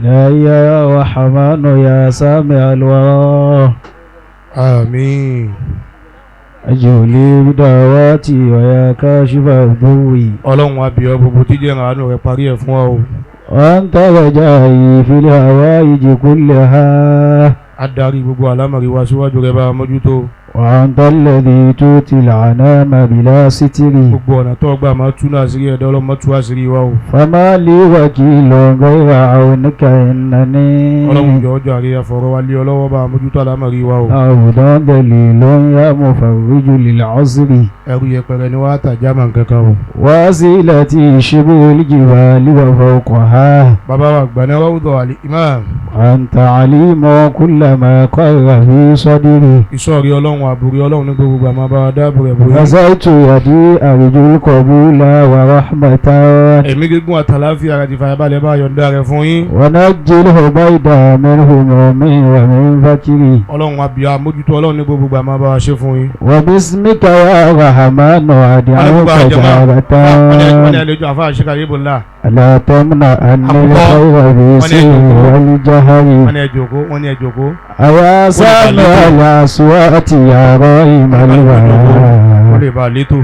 إلهي يا رحمن يا سامع الورى آمين. أجولي بدعواتي ويا كاشف الضر. Ọlọ́run wa bí ọ gbogbo tí jẹ́ ìrànlọ́wọ́ rẹ̀ parí ẹ̀ fún ọ. وأنت رجائي في الهوائج كلها. Adarí gbogbo àlámọ̀rí wa síwájú rẹ̀ bá mójútó. وأنت الذي تؤتي العنام بلا ستر. Gbogbo ọ̀nà tó gbà máa tú àṣírí ẹ̀dá ọlọ́mọ tú àṣírí wa o. فما لي وكيل غير عونك إنني. Ọlọ́run jọ̀ọ́ jàre àfọ̀rọ̀ wa lé ọ lọ́wọ́ bá mójútó àlámọ̀rí wa o. عبد دليل يا مفرج للعسر. Ẹrú yẹpẹrẹ ni wàá tàjà máa ń kankan o. وسيلتي شبه الجبال وفوقها. Bàbá wa gbàná Rawdo al-Imam. أنت عليم كل ما قر في صدري. Ìṣọ́rí Ọlọ́run àbúrí Ọlọ́run ní gbogbo àmọ́ bá wa dáàbò rẹ̀ bóyá. غزلت يدي أرجو القبول ورحمة. Ẹ̀mí gígùn àtàláfíà àti ìfàyàbalẹ̀ bá yọ̀ǹda rẹ̀ fún yín. ونجي العبيد من هموم ومن فكري. Ọlọ́run àbíyá mójútó Ọlọ́run ní gbogbo àmọ́ bá wa ṣe fún yín. وباسمك يا رحمن أدعوك جارة. wọ́n ní àlejò àfáà Sheikh Abdul. لا تمنعني الخير في سر والجهر. wọ́n ní ẹ jókòó. أيا سامع الأصوات يا رحيم الورى. lè bá a létò.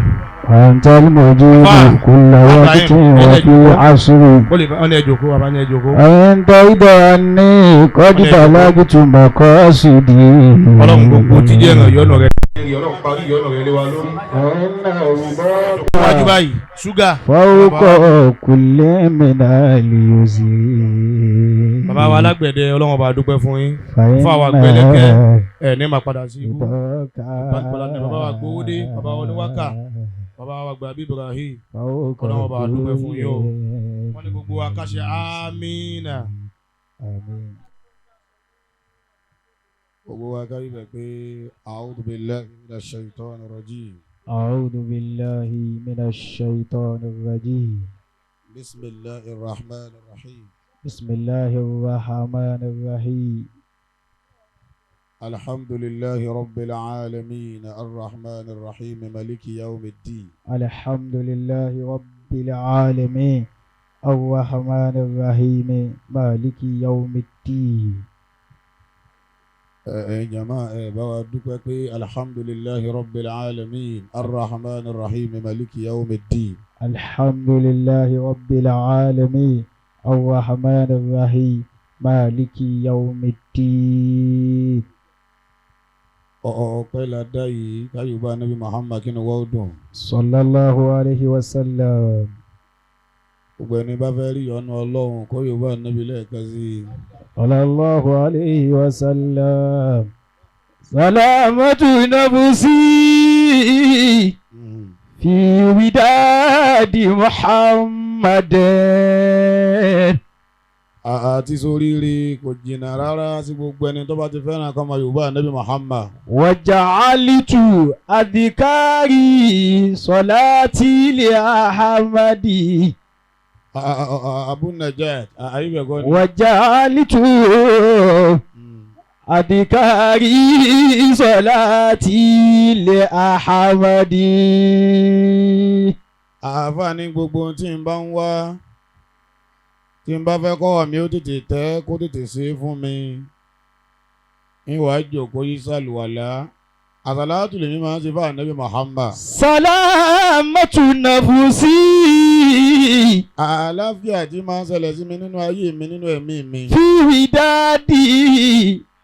أنت المجيب كل وقت وفي عصر. wọ́n ní ẹ jókòó bàbá ní ẹ jókòó. أنت إذا أني قد بلغت مقاصدي. Ọlọ́run gbogbo tí jẹ́ ìyọ́nà rẹ̀. Ọlọ́run parí ìyọ́nà rẹ̀ lé wa lórí. wájú báyìí ṣúgà. فوق كل من اليسر. bàbá wa alágbẹ̀dẹ Ọlọ́run bá dúpẹ́ fún yín. fún àwọn àgbẹ̀lẹ̀kẹ́ ẹ̀ ní máa padà sí ibú. bàbá wa gbowó dé bàbá wa oníwákà bàbá wa gbà bí Ibrahim. Ọlọ́run bá dúpẹ́ fún yín o. wọ́n ní gbogbo wa ká ṣe amínà. gbogbo wa ká rí bẹ̀ pé a'udhu billahi minash shaitanir rajim. أعوذ بالله من الشيطان الرجيم. بسم الله الرحمن الرحيم. بسم الله الرحمن الرحيم. الحمد لله رب العالمين الرحمن الرحيم مالك يوم الدين. الحمد لله رب العالمين الرحمن الرحيم مالك يوم الدين. جماعة بوا دكوكي الحمد لله رب العالمين الرحمن الرحيم مالك يوم الدين. الحمد لله رب العالمين الرحمن الرحيم مالك يوم الدين. ọpẹ́ la dá yìí káyọ̀bá nabi Muhammad kí ni wọ́n dùn. sallallahu alayhi wa sallam. gbogbo ẹni bá fẹ́ rí ọ̀nà Ọlọ́run kó yorùbá nabi lẹ́ẹ̀kan sí i. sallallahu alayhi wa sallam. salamatu nafsi fi widadi Muhammadin. àti sóríire kò jìnnà rárá sí gbogbo ẹni tó bá ti fẹ́ràn kọ́mọ yorùbá nabi Muhammad. waja'alitu adhikari salati li Ahmadi. Abu Najat ayíbẹ̀kọ́ ni. waja'alitu adhikari salati li Ahmadi. àfààní gbogbo tí n bá ń wá tí n bá fẹ́ kọ́ mi ó tètè tẹ́ kó tètè ṣe é fún mi. ìwà ìjòkó yìí sàlùwàlá àsàlátù lèmi máa ń ṣe fún ànábì Muhammad. salamatu nafsi. àlàáfíà tí máa ń ṣẹlẹ̀ sí mi nínú ayé mi nínú ẹ̀mí mi. fi widadi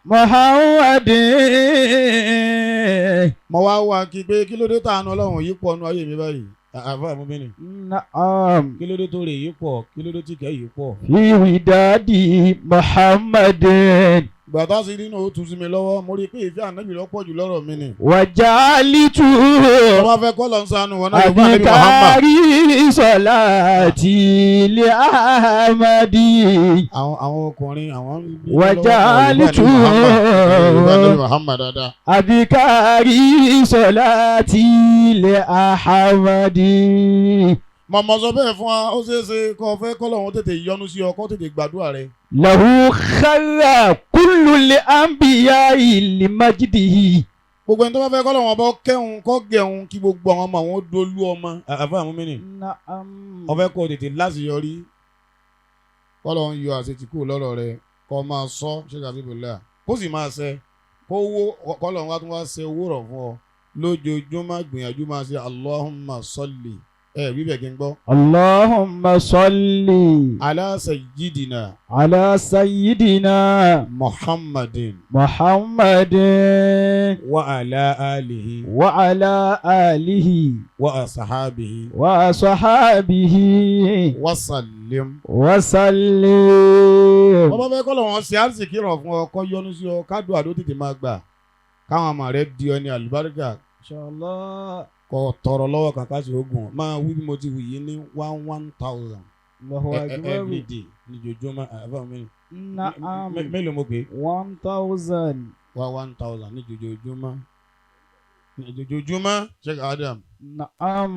Muhammadin. mo wá wá kí pé kí ló dé tàánú Ọlọ́run yìí pọ̀ nínú ayé mi báyìí. àfa àmúbínì. Naam. kí ló dé tó rè yìí pọ̀ kí ló dé tí kẹ́ yìí pọ̀. fi widadi Muhammadin. gbàtà sí nínú ó tún sí mi lọ́wọ́ mo rí i pé ìfẹ́ ànábì lọ́pọ̀ jù lọ́rọ̀ mi ni. waja'alitu ọba fẹ́ kọ́ lọ ń sanu wọn náà yóò bá ànábì Muhammad. adhikari salati li Ahmadi. àwọn ọkùnrin àwọn. waja'alitu adhikari salati li Ahmadi. mọ̀mọ́ sọ bẹ́ẹ̀ fún wa ó ṣeé ṣe kó o fẹ́ kọ́ lọ́wọ́ tètè yọ́nú sí ọ kó tètè gbàdúrà rẹ. lahu khara kullu li anbiya'i li majdihi. gbogbo ẹni tó bá fẹ́ kọ́ lọ́wọ́ bọ́ kẹ́hùn kọ́ gẹ̀hùn kí gbogbo àwọn ọmọ àwọn dolú ọmọ àfa àmúmínì. ọfẹ́ kọ́ tètè láṣeyọrí kọ́lọ̀ ń yọ àṣetì kúrò lọ́rọ̀ rẹ̀ kọ́ máa sọ Sheikh Abdul kó sì máa ṣe kó owó kọ́lọ̀ ń wá tún wá ṣe owó rọ̀ fún ọ lójoojúmọ́ gbìyànjú máa ṣe Allahumma salli wíbẹ̀ kí n gbọ́. Allahumma salli ala sayyidina Muhammadin wa ala alihi wa ashabihi wa sallim. Bọ́bá fẹ́ kọ́ lọ́wọ́ ṣe àrísìkí rọ̀ fún ọ kọ́ yọ́nú sí ọ kádùn àdó tètè máa gbà káwọn ọmọ rẹ di ọ ní àlùbáríkà. Inshallah. Kọ tọrọ lọ́wọ́ kàkà sí ogun máa wí bí mo ti wù yìí ní 1,000 every day ní jojúmọ́ mélòó mo pè 1,000 wá 1,000 ní jojúmọ́ Sheikh Adam. Naam.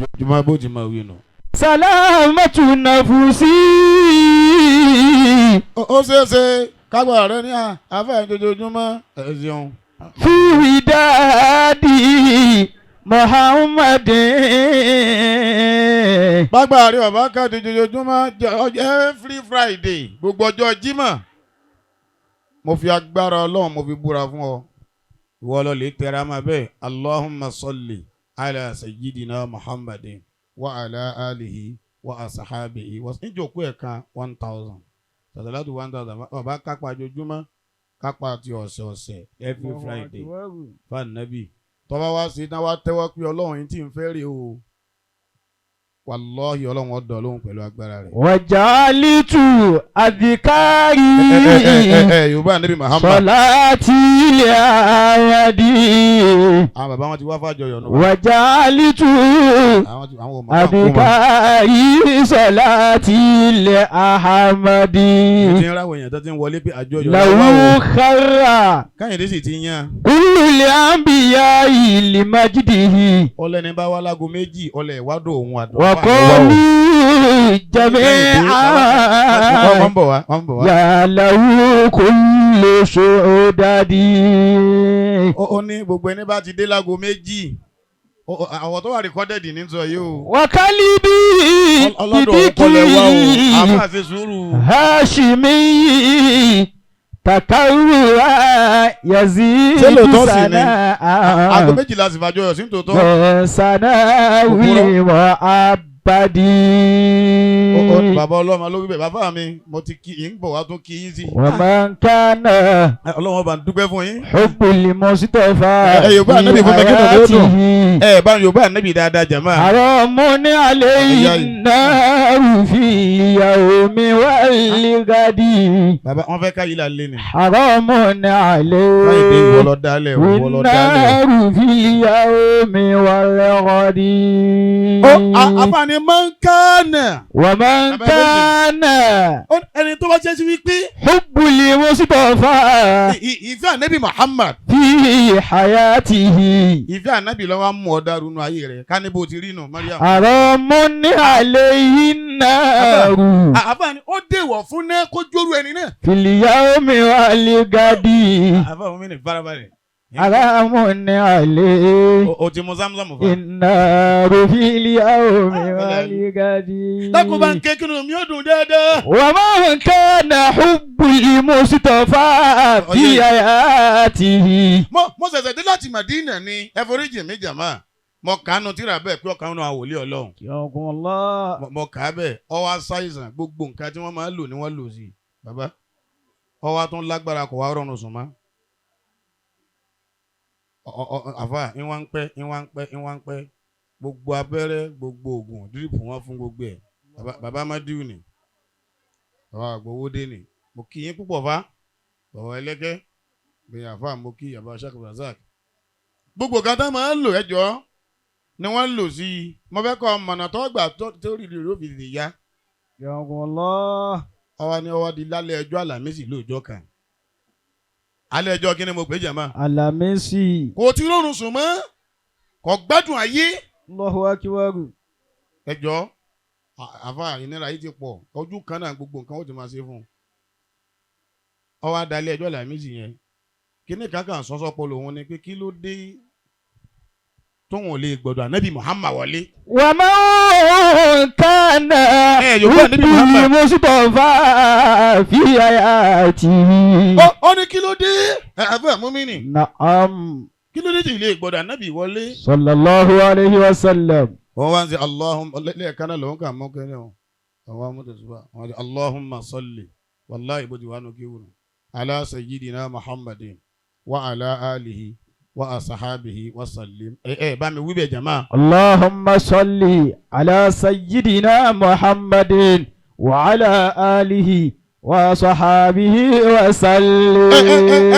Jojúmọ́ bó ti máa wí nù. Salamatu nafusi. Ó ṣeéṣe kágbà rẹ ní àfẹ́ jojúmọ́ ẹ̀sìn. Fi widadi Muhammadin. Bágbà rí ọ̀bá káàdì jojoojúmọ́ every Friday gbogbo ọjọ́ Jímọ̀. Mo fi agbára Ọlọ́run mo fi búra fún ọ. Ìwọ lọ lè tẹra máa bẹ́ẹ̀. Allahumma salli ala sayyidina Muhammadin wa ala alihi wa ashabihi. Níjòkó ẹ̀ka 1,000. Sàtàlátù 1,000. Ọ̀bá kápá jojúmọ́ kápá ti ọ̀sẹ̀ every Friday. Fáànù Nábì. Tọ́ba wá sí náà wá tẹ́wọ́ pé Ọlọ́run yìí tí ń fẹ́ rí o. Wàlọ́ọ̀hì Ọlọ́run ọ̀dọ̀ lóhùn pẹ̀lú agbára rẹ̀. Wàjálítù àdìkárì. Yorùbá Nábì Muhammad. Sọláàtì ilẹ̀ àyàdì. Àwọn bàbá wọn ti wá fàjọyọ̀ nù. Wàjálítù àdìkárì. Sọláàtì ilẹ̀ àhàmàdì. Ètí ń ráwọ̀ èèyàn tó ti ń wọlé pé àjọyọ̀. Làwù kára. Káyọ̀dé sì ti yan. Kúlùlẹ̀ àǹbíyá ìlì májídìhì. Ọlẹ́ni bá wá lágo méjì ọlẹ̀ ìwádùn òun àdùn. Wàkọ́lù jami'a yàlàwù kullu shu'dadi. Ó ní gbogbo ẹni bá ti dé lágo méjì àwọn tó wà rìkọ́dẹ̀dì ní sọ yìí o. Wàkálí bí ìdíkì àfàṣe sùúrù. Hashimi takarura yazidu sana. Aago méjìlá sì fàjọyọ̀ sí tòótọ́. Sana wíwọ abadi. Bàbá ọlọ́mọ ló wíbẹ̀ bàbá mi mo ti kí yín bọ̀ wá tún kí yín sí. Wa man kana. Ọlọ́run bá ń dúpẹ́ fún yín. Hubbul Mustafa. Yorùbá Ànábì fún mẹ́kẹ́nà ló dùn. Bá Yorùbá Ànábì dáadáa jàmá. Haramun alayhi naru fi yawmi wal gadi. Bàbá wọn fẹ́ ká yìí là lé ni. Haramun alayhi. Láìdé ìwọlọ dálẹ̀ ìwọlọ dálẹ̀. Naru fi yawmi wal gadi. Àfààní man kana. Wa man kana. Ẹni tó bá jẹ́ sí wípé. Hubbul Mustafa. Ìfẹ́ Ànábì Muhammad. Fi hayatihi. Ìfẹ́ Ànábì ló wá mú ọ dàrú nù ayé rẹ̀ ká ní bó ti rí nù Mariam. Haramun alayhi naru. Àfààní ó dèwọ̀ fún náà kó jóru ẹni náà. Fil yawmi wal gadi. Àfààní mi ní farabalẹ̀. Haramun alayhi. O ti mú zamzam fún. Innaru fil yawmi wal gadi. Dákun bá ń ké kí ni omi ó dùn dáadáa. Wa man kana hubbul Mustafa fi hayatihi. Mo ṣẹ̀ṣẹ̀ dé láti Madina ni ẹforíjì mi jàmá. Mo kàánú tíra bẹ́ẹ̀ pé ọkàn náà wòlíì Ọlọ́run. Mo kà á bẹ́ẹ̀ ọwọ́ aṣáìsàn gbogbo nǹkan tí wọ́n máa lò ni wọ́n lò sí. Bàbá ọwọ́ tó ń lágbára kò wá rọrùn sùn mọ́. Àfà ìwọ̀n ń pẹ́ gbogbo abẹ́rẹ́ gbogbo oògùn dírípù wọn fún gbogbo ẹ̀. Bàbá Mádìú ni bàbá Àgbòwódé ni mo kí yín púpọ̀ fá bàbá Ẹlẹ́gẹ́ bẹ́ẹ̀ àfà mo kí bàbá Ishaq Abdul. Gbogbo kan tá máa ń lò ẹjọ́ ni wọ́n lò sí i mo fẹ́ kọ́ mọ̀nà tó gbà tó rí rí òfin lè yá. Ọwọ́ ni ọwọ́ di lálẹ́ ẹjọ́ Àlàmísì lóòjọ́ kan. Alẹ́ ẹjọ́ kí ni mo pè jàmá? Àlàmísì. Kò tí rọrùn sùn mọ́ kò gbádùn ayé. Allahu akbar. Ẹjọ́ àfà ìnira yìí ti pọ̀ ojú kan náà gbogbo nǹkan ó ti máa ṣe fún un. Ọwọ́ adalẹ́ ẹjọ́ Àlàmísì yẹn kíní kankan sọ́sọ́ pọ̀ lòun ni pé kí ló dé tóun ò lè gbọ́dọ̀ ànábì Muhammad wọlé. wa man kana bí Mustafa fi hayatihi. ó ní kí ló dé àfẹ́ mùmínì. Na'am. kí ló dé tí ilé gbọ́dọ̀ ànábì wọlé. sallallahu alayhi wa sallam. wọ́n wá ń sẹ́ Allahumma lẹ́ẹ̀kan náà lòun kà mọ́ kẹ́rin o. àwọn amúdùsùbà wọ́n sẹ́ Allahumma salli wàláhì bó ti wà nù kéwòn ala sayyidina Muhammadin wa ala alihi wa asahabihi wa sallim. bá mi wí bẹ́ẹ̀ jama. Allahumma salli ala sayyidina Muhammadin wa ala alihi wa sahabihi wa sallim.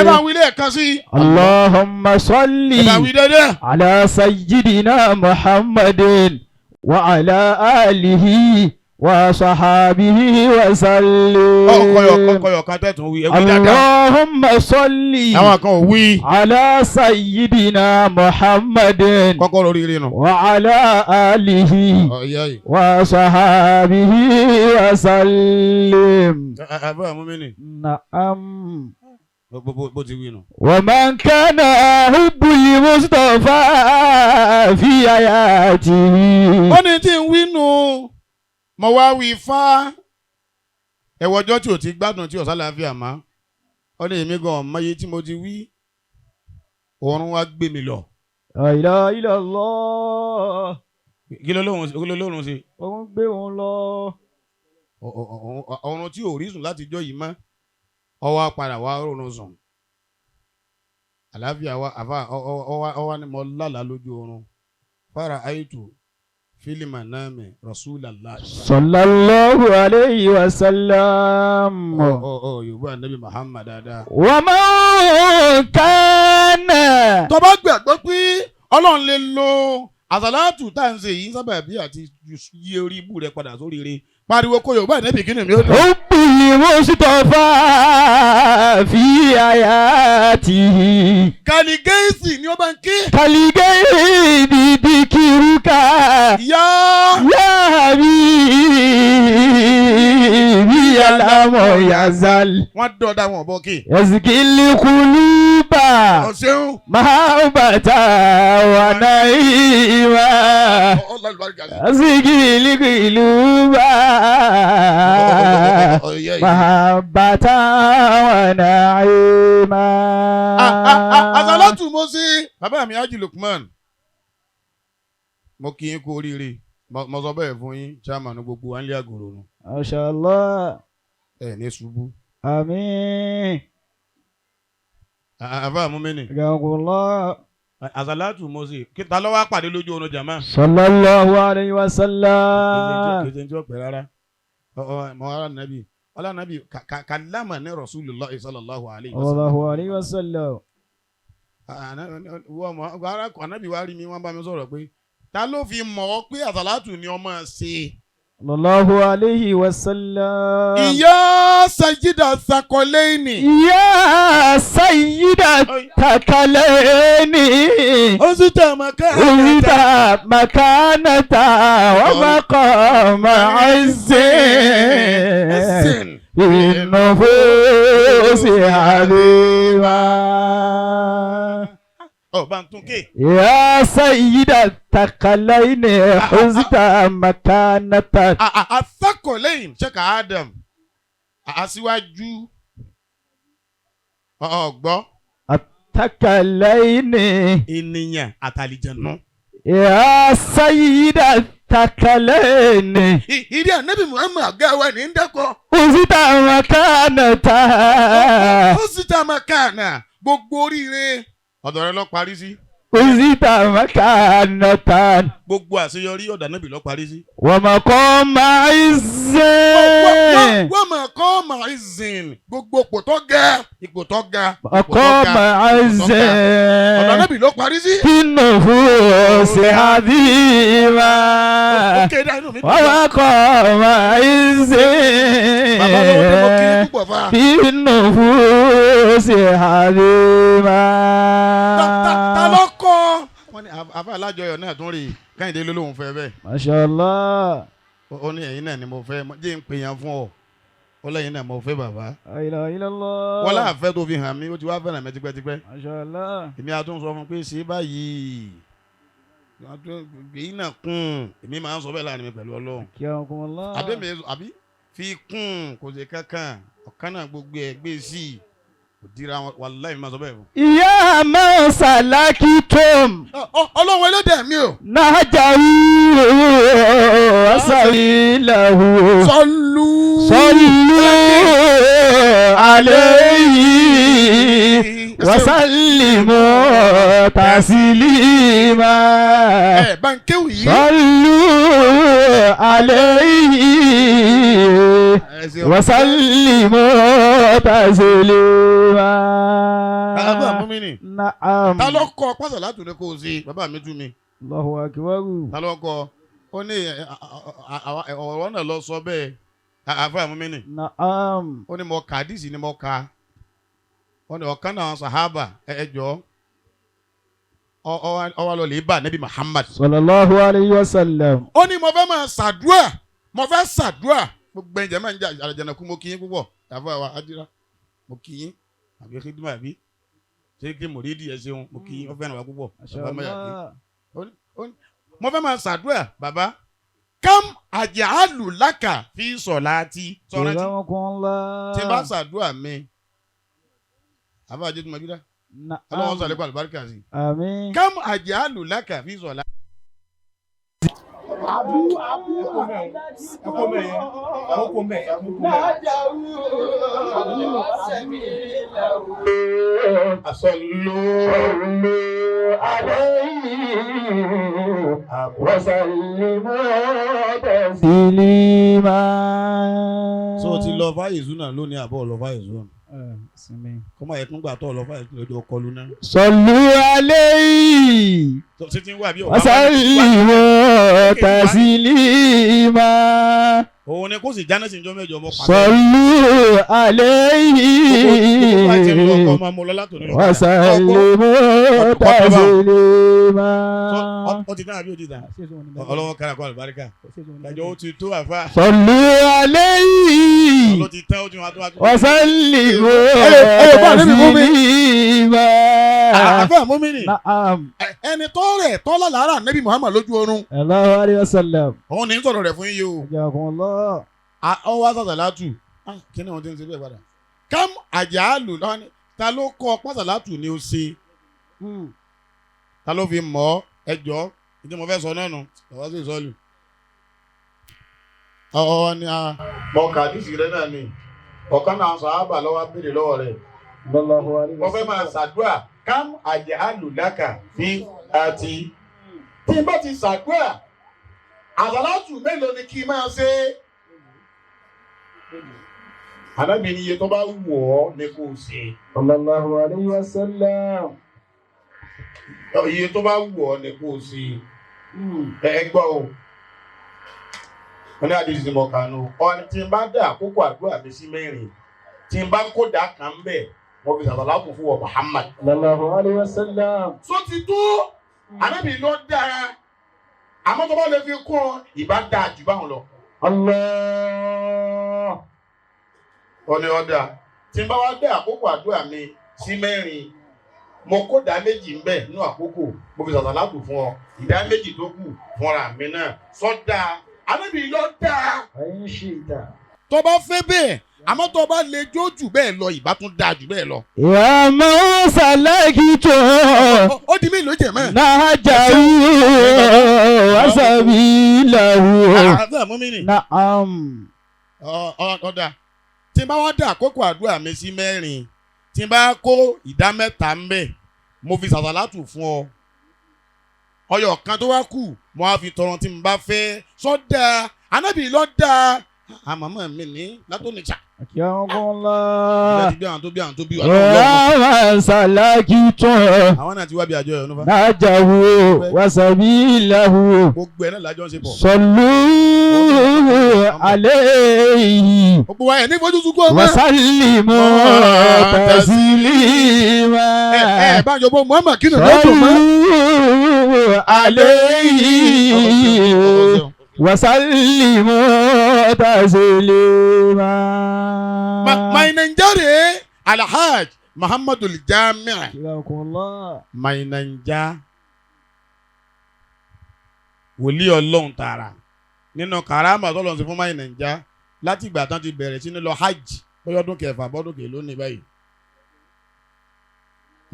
bá wí lẹ́ẹ̀kan sí. Allahumma salli bá wí dédé. ala sayyidina Muhammadin wa ala alihi wa sahabihi wa sallim. ọkọyọ kan tẹ̀tún wí ẹ̀wí dáadáa. Allahumma salli àwọn kan ò wí. ala sayyidina Muhammadin kọ́kọ́ lórí ire nù. wa ala alihi wa sahabihi wa sallim. àbá mùmínì. Na'am. bó ti wí nù. wa man kana hubbu li Mustafa fi hayatihi. ó ní tí ń wí nù. mo wá wí fá ẹwọ ọjọ́ tí ò ti gbádùn tí ọ̀sán láàfin àmọ́ ó ní èmi gan ọmọye tí mo ti wí oorun wá gbé mi lọ. La ilaha illallah. kí ló lóorun sí. òun gbé òun lọ. ọ̀run tí ò rí sùn láti jọ́ yìí mọ́ ọwọ́ padà wá rọrùn sùn. àlàáfíà wa àfa ọwọ́ ni mo lálàá lójú oorun fara aitu fílímà náà mi Rasulullah. sallallahu alayhi wa sallam. yorùbá nabi Muhammad dáadáa. wa man kana. tó bá gbàgbọ́ pé ọlọ́run lè lo àsàlátù tá à ń ṣe yìí sábà bí àti yí orí ibú rẹ padà sórí ire pariwo kó yorùbá nabi kí ni mi ó dùn. ó bí Mustafa fi hayatihi. kàlígẹ́sì ni ó bá ń ké. kàlígẹ́sì bíbí kírúkà. yá bí alámọ̀ yazal. wọ́n dọ̀dá wọn bọ́ kí. ẹ̀sìkìlì kùlùbà. ọ̀ṣẹ́un. mahabata wà náírà. ẹ̀sìkìlì kùlùbà. mahabata wà náírà. àsàlátù mo sí bàbá mi Haji Lukman. mo kí yín kú oríire mo sọ bẹ́ẹ̀ fún yín chairman gbogbo wa nílé àgòrò nù. Masha Allah. ẹ ní ṣubú. Àmín. àbá mùmínì. Gàgùnlá. àsàlátù mo sí ta ló wá pàdé lójú ọ̀nà jàmá. Sallallahu alayhi wa sallam. kìí ṣe ń tí ó pẹ́ rárá mọ ara nàbì ọlá nàbì kàlámà ní Rasulullah sallallahu alayhi wa sallam. ànábì wa rí mi wọ́n bá mi sọ̀rọ̀ pé ta ló fi mọ̀ ọ́ pé àsàlátù ni ọmọ ṣe. Sallallahu alayhi wa sallam. Ìyá Sayyida Thaqalaini. Ìyá Sayyida Thaqalaini. Uzita makanata wa maqama izzin. Innufusi habiba. Bantuke. Ya Sayyida Thaqalaini huzta makanata. Thaqalaini Sheikh Adam. Aṣíwájú. Ọgbọ́. Thaqalaini. Ènìyàn àtàlìjẹ̀nú. Ya Sayyida Thaqalaini. Ìdí ànábì Muhammad àgáwá ní ndẹ́kọ̀. Huzta makanata. Huzta makana. Gbogbo oríire. Ọ̀dọ̀ rẹ lọ parí sí. Uzita makanatan. Gbogbo àṣeyọrí ọ̀dọ̀ Ànábì lọ parí sí. Wa maqama izzin. Wa maqama izzin. Gbogbo ipò tó ga. Ipò tó ga. Maqama izzin. Ọ̀dọ̀ Ànábì lọ parí sí. Innufusi habiba. Wa maqama izzin. Bàbá lọ́wọ́ tí mo kiri púpọ̀ fa. Innufusi habiba. Ta ló kọ́? Wọ́n ní àbá alájọyọ̀ náà tún rí Kẹ́hìndé lólóhùn fẹ́ bẹ́ẹ̀. Masha Allah. Ó ní ẹ̀yin náà ni mo fẹ́ jẹ́ ń pè yàn fún ọ. Ó lẹ́yìn náà mo fẹ́ bàbá. La ilaha illallah. Wọ́n láàfẹ́ tó fi hàn mí ó ti wá fẹ́ràn mi tipẹ́tipẹ́. Masha Allah. Èmi àtún sọ fún pé ṣe báyìí èyí náà kún èmi máa ń sọ bẹ́ẹ̀ láàrin mi pẹ̀lú Ọlọ́run. Àbí fi kún kò sí kankan ọ̀kan náà gbogbo ẹ̀ gbé sí i kò dira wọn wàláhì máa sọ bẹ́ẹ̀ fún. ìyá máa ṣàlákì tom. Ọlọ́run ẹlẹ́dẹ̀ mi o. Naija asayilahu. Sọlú alayhi wasallimu taslima. Bankewu yìí. Sọlú alayhi wasallimu taslima. Bàbá mi ni. Naam. Ta ló kọ́ pásọ̀ láti ní kó o ṣe bàbá mi tú mi. Allahu akbar. Ta ló kọ́ ó ní ọ̀rọ̀ náà lọ sọ bẹ́ẹ̀ àfẹ́ mi ni. Naam. Ó ní mo kà díìsì ni mo kà ó ní ọ̀kan náà sàhábà ẹjọ́ ọwọ́ lọ lè bá Nabi Muhammad. Sallallahu alayhi wa sallam. Ó ní mo fẹ́ máa ṣàdúà gbogbo ẹ̀jẹ̀ máa ń jà àjànàkú mo kí yín púpọ̀ àfẹ́ wa adira mo kí yín àbí kíndìmọ̀ àbí ṣé kí mòrídì ẹ ṣeun mo kí yín ó fẹ́ràn wa púpọ̀ mo fẹ́ máa ṣàdúrà bàbá kam àjàálù lákà fi sọ̀láàtì sọ̀rántì tí n bá ṣàdúrà mi àbá àjẹ́ tó máa bí dá ọlọ́wọ́n sọ̀rọ̀ lẹ́kọ̀ọ́ àlùbáríkà sí kam àjàálù lákà fi sọ̀láàtì. So ti lọ fáyé zuna lónìí àbọ̀ lọ fáyé zuna. Kọ́mọ yẹ kún gbà tọ́ lọ fáyé zuna lójú ọkọ lónà. Sọlú alayhi. Wasallimu taslima. Òun ni kó sì jáná sí ìjọ mẹ́jọ mọ́ pàtó. Sọlú alayhi. Wasallimu taslima. Ó ti dára bí ó ti dà. Ọlọ́wọ́ kára kó àlùbáríkà. Ìdájọ́ ó ti tó àfa. Sọlú alayhi. Ọlọ́ ti tẹ́ ó ti wá tó wá tó. Wasallimu taslima. Àfẹ́ àmúmínì. Ẹni tó rẹ̀ tọ́lá lára Nabi Muhammad lójú oorun. Allahu alayhi wa sallam. Òun ní sọ̀rọ̀ rẹ̀ fún yíyó. Jazakumullah. Ọ wá sàṣàlátù. Kí ni wọ́n ti ń ṣe bẹ́ẹ̀ padà? Kam àjàálù lọ́ni ta ló kọ́ pásàlátù ni ó ṣe? Ta ló fi mọ̀ ọ́ ẹjọ́ ìdí mo fẹ́ sọ náà nù lọ́wọ́ sí ìsọ́lù. Ọ̀ọ́ ni mọ kàdísì rẹ náà ni ọ̀kan náà sàhábà lọ́wọ́ béèrè lọ́wọ́ rẹ̀. Mo fẹ́ máa ṣàdúrà kam àjàálù lákà fi àti. Tí n bá ti ṣàdúrà àsàlátù mélòó ni kí n máa ṣe? Ànábì ní iye tó bá wù ọ́ ni kò ṣe. Sallallahu alayhi wa sallam. Iye tó bá wù ọ́ ni kò ṣe. Ẹ gbọ́ o. Wọ́n ní àdìsí ni mo kà nù. Ọ̀nì tí n bá dá àkókò àdúrà mi sí mẹ́rin. Tí n bá kó dà kan bẹ̀, wọ́n fi sàṣàlátù fún wa Muhammad. Sallallahu alayhi wa sallam. Sọ ti tó. Ànábì ló dára. Àmọ́ tó bá lè fi kún ọ, ìbá dáa jù báwọn lọ. Allah. Ọ̀nì ọ̀dà tí n bá wá dé àkókò àdúrà mi sí mẹ́rin mo kó dá méjì ń bẹ̀ nínú àkókò mo fi sàṣàlátù fún ọ ìdá méjì tó kù fúnra mi náà sọ́dà Ànábì ló dáa. Ẹyin ṣì dà. Tó bá fẹ́ bẹ́ẹ̀ àmọ́ tó bá lè jó jù bẹ́ẹ̀ lọ ìbá tún dáa jù bẹ́ẹ̀ lọ. Ìyá máa ṣàlàyé tó. Ó di mí ló jẹ̀ mọ́. Naija wasabilahu. Àfẹ́ àmúmínì. Naam. Ọ̀dà tí n bá wá dá àkókò àdúrà mi sí mẹ́rin tí n bá kó ìdá mẹ́ta ń bẹ̀ mo fi sàṣàlátù fún ọ ọyọ kan tó wá kù mo á fi tọrọ tí n bá fẹ́ sọ́dà Ànábì ló dáa àmọ́mọ́ mi ní látòníjà. Akíyàmọ́lá. Bí àwọn tó bí wà. Ọ̀rọ̀ ṣàlàkì tán. Àwọn náà ti wá bí àjọ ẹ̀ nípa. Naija wasabilahu. Gbogbo ẹ̀ náà lájọ ń ṣe pọ̀. Sọlú alayhi. Gbogbo wa ẹ̀ ní fojú sunkún ọmọ. Wasallimu taslima. Báyọ̀ bọ́ Muhammad kí ni lọ́tọ̀ mọ́. Sọlú alayhi. Wasallimu taslima. My Nigeria Alhaj Muhammadul Jami'. My Nigeria wòlíì Ọlọ́run tààrà nínú karama tọ́lọ́run sí fún máyì Naija láti ìgbà tán ti bẹ̀rẹ̀ sí ní lọ hajj bóyá ọdún kẹfà bọ́dún kèló ní báyìí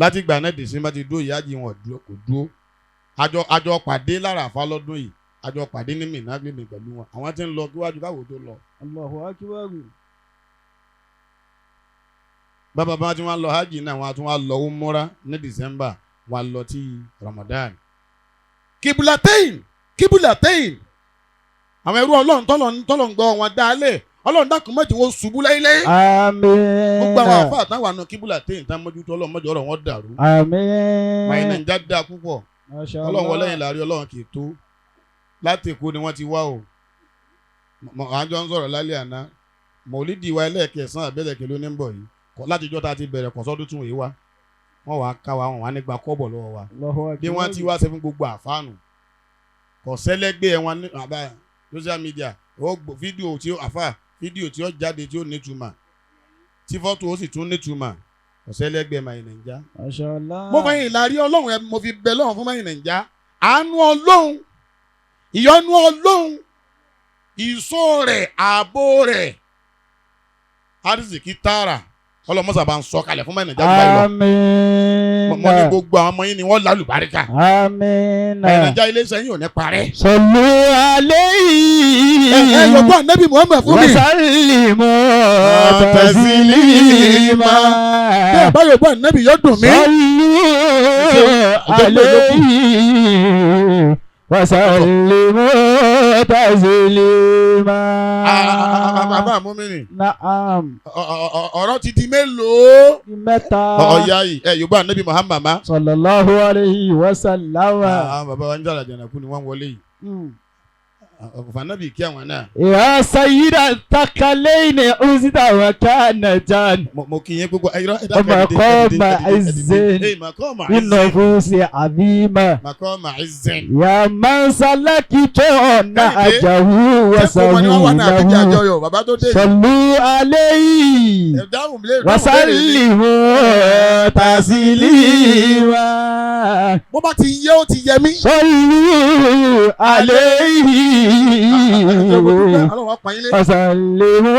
láti ìgbà náà December ti dúró ìyájì wọn kò dúró àjọ pàdé lára àfa lọ́dún yìí àjọ pàdé ní Mínà gbèmí pẹ̀lú wọn àwọn tí ń lọ kíwájú káwọ́ tó lọ. Allahu akbar. bàbá bá tí wọ́n lọ hajj náà wọ́n tún wá lọ umura ní December wọ́n lọ tí Ramadan. Kibulatain àwọn ẹrú Ọlọ́run tọ́lọ̀ ń gbọ́ wọn dálẹ̀ Ọlọ́run dákun mọ́jú wọn ṣubú láíláí. Àmín. Gbogbo àwọn àfa àtàwọn àna Kibulatain tá mójútó Ọlọ́run mọ́jọ́ ọ̀rọ̀ wọn dàrú. Àmín. máyì Naija dá púpọ̀ Ọlọ́run wọlé yìí láàrin Ọlọ́run kì í tó láti Èkó ni wọ́n ti wá o àjọ ń sọ̀rọ̀ lálẹ́ àná mọ̀lídìí wa ẹlẹ́ẹ̀kẹsàn àbẹ́lẹ̀kẹ ló ní ń bọ̀ yìí láti ìjọ́ ta ti bẹ̀rẹ̀ kọ̀sọ́dún tún yìí wá wọ́n wàá ká wa wọ́n wàá nígbà kọ́bọ̀ lọ́wọ́ wa bí wọ́n ti wá ṣe fún gbogbo àfáànù kọ̀sẹ́lẹ́gbẹ́ wọn ní àbá social media fídíò tí ó jáde tí ó nítumọ̀ tí fọ́tò ó sì tún nítumọ̀ kọ̀sẹ́lẹ́gbẹ́ máyì Naija. mo fẹ́ yìí láàrí Ọlọ́run mo fi bẹ lọ́run fún máyì Naija àánú Ọlọ́run ìyọ́nú Ọlọ́run ìṣọ́ rẹ̀ ààbò rẹ̀ arísìkí tààrà ọlọmọsà bá ń sọ kalẹ̀ fún máyì Naija gbà yìí lọ. Àmín. mo ní gbogbo àwọn ọmọ yín ni wọ́n lálùbáríkà. Àmín. máyì Naija iléeṣẹ́ yín ò ní parẹ́. Sallu alayhi. ẹ yọgbọ́n Ànábì Muhammad fún mi. Wa sallimu taslima. bẹ́ẹ̀ bá yọgbọ́n Ànábì yóò dùn mí. Sallu alayhi. Wa sallimu taslima. bàbá mú mi nì. Naam. ọ̀rọ̀ ti di mélòó. Mẹ́ta. ọ̀ya yìí yọgbọ́n Ànábì Muhammad má. Sallallahu alayhi wa sallam. bàbá wa ń jàrà jànàkú ni wọ́n wọlé yìí. Fanabi kí àwọn náà. Ya sayyida thaqalaini uzida wa kanatan. Mo kì í yẹn gbogbo ayọ̀ ẹ̀dá Maqama izzin. Innafusi azima. Maqama izzin. Ya man salakito na ajahu wa sahilahu. Sallu alayhi. Wa sallimu taslima. Bó bá ti yẹ ó ti yẹ mí. Sallu alayhi. Wasalimu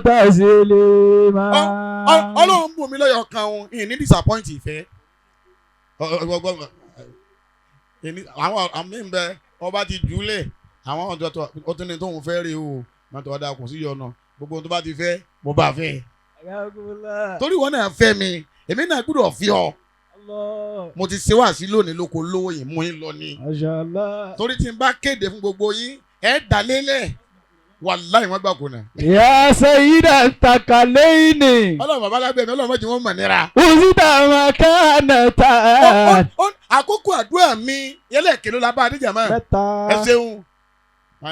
taslima. Ọlọ́run bù mí lọ́yọ̀ kan òun ìní disappoint ìfẹ́. Àwọn àmì ń bẹ ọba ti jùlẹ̀ àwọn ọ̀dọ́ tó ó tún ní tóun fẹ́ rí o mọ́tò ọ̀dà kò sí yọ̀nà gbogbo tó bá ti fẹ́ mo bá fẹ́. Torí wọn náà fẹ́ mi èmi náà gbọ́dọ̀ fi ọ. Mo ti ṣe wá sí lónìí lóko lówó yìí mú yín lọ ní. Torí tí n bá kéde fún gbogbo yín ẹ dàlélẹ̀ wàláhì wọ́n gbà kó nà. Ya sayyida thaqalaini. Ọlọ́run bàbá lábẹ́ mi Ọlọ́run mọ̀jì wọ́n mọ̀ nira. Uzida makanatan. Àkókò àdúrà mi yẹlẹ̀ kèló la bá adéjà mọ́. Mẹ́ta. Ẹ ṣeun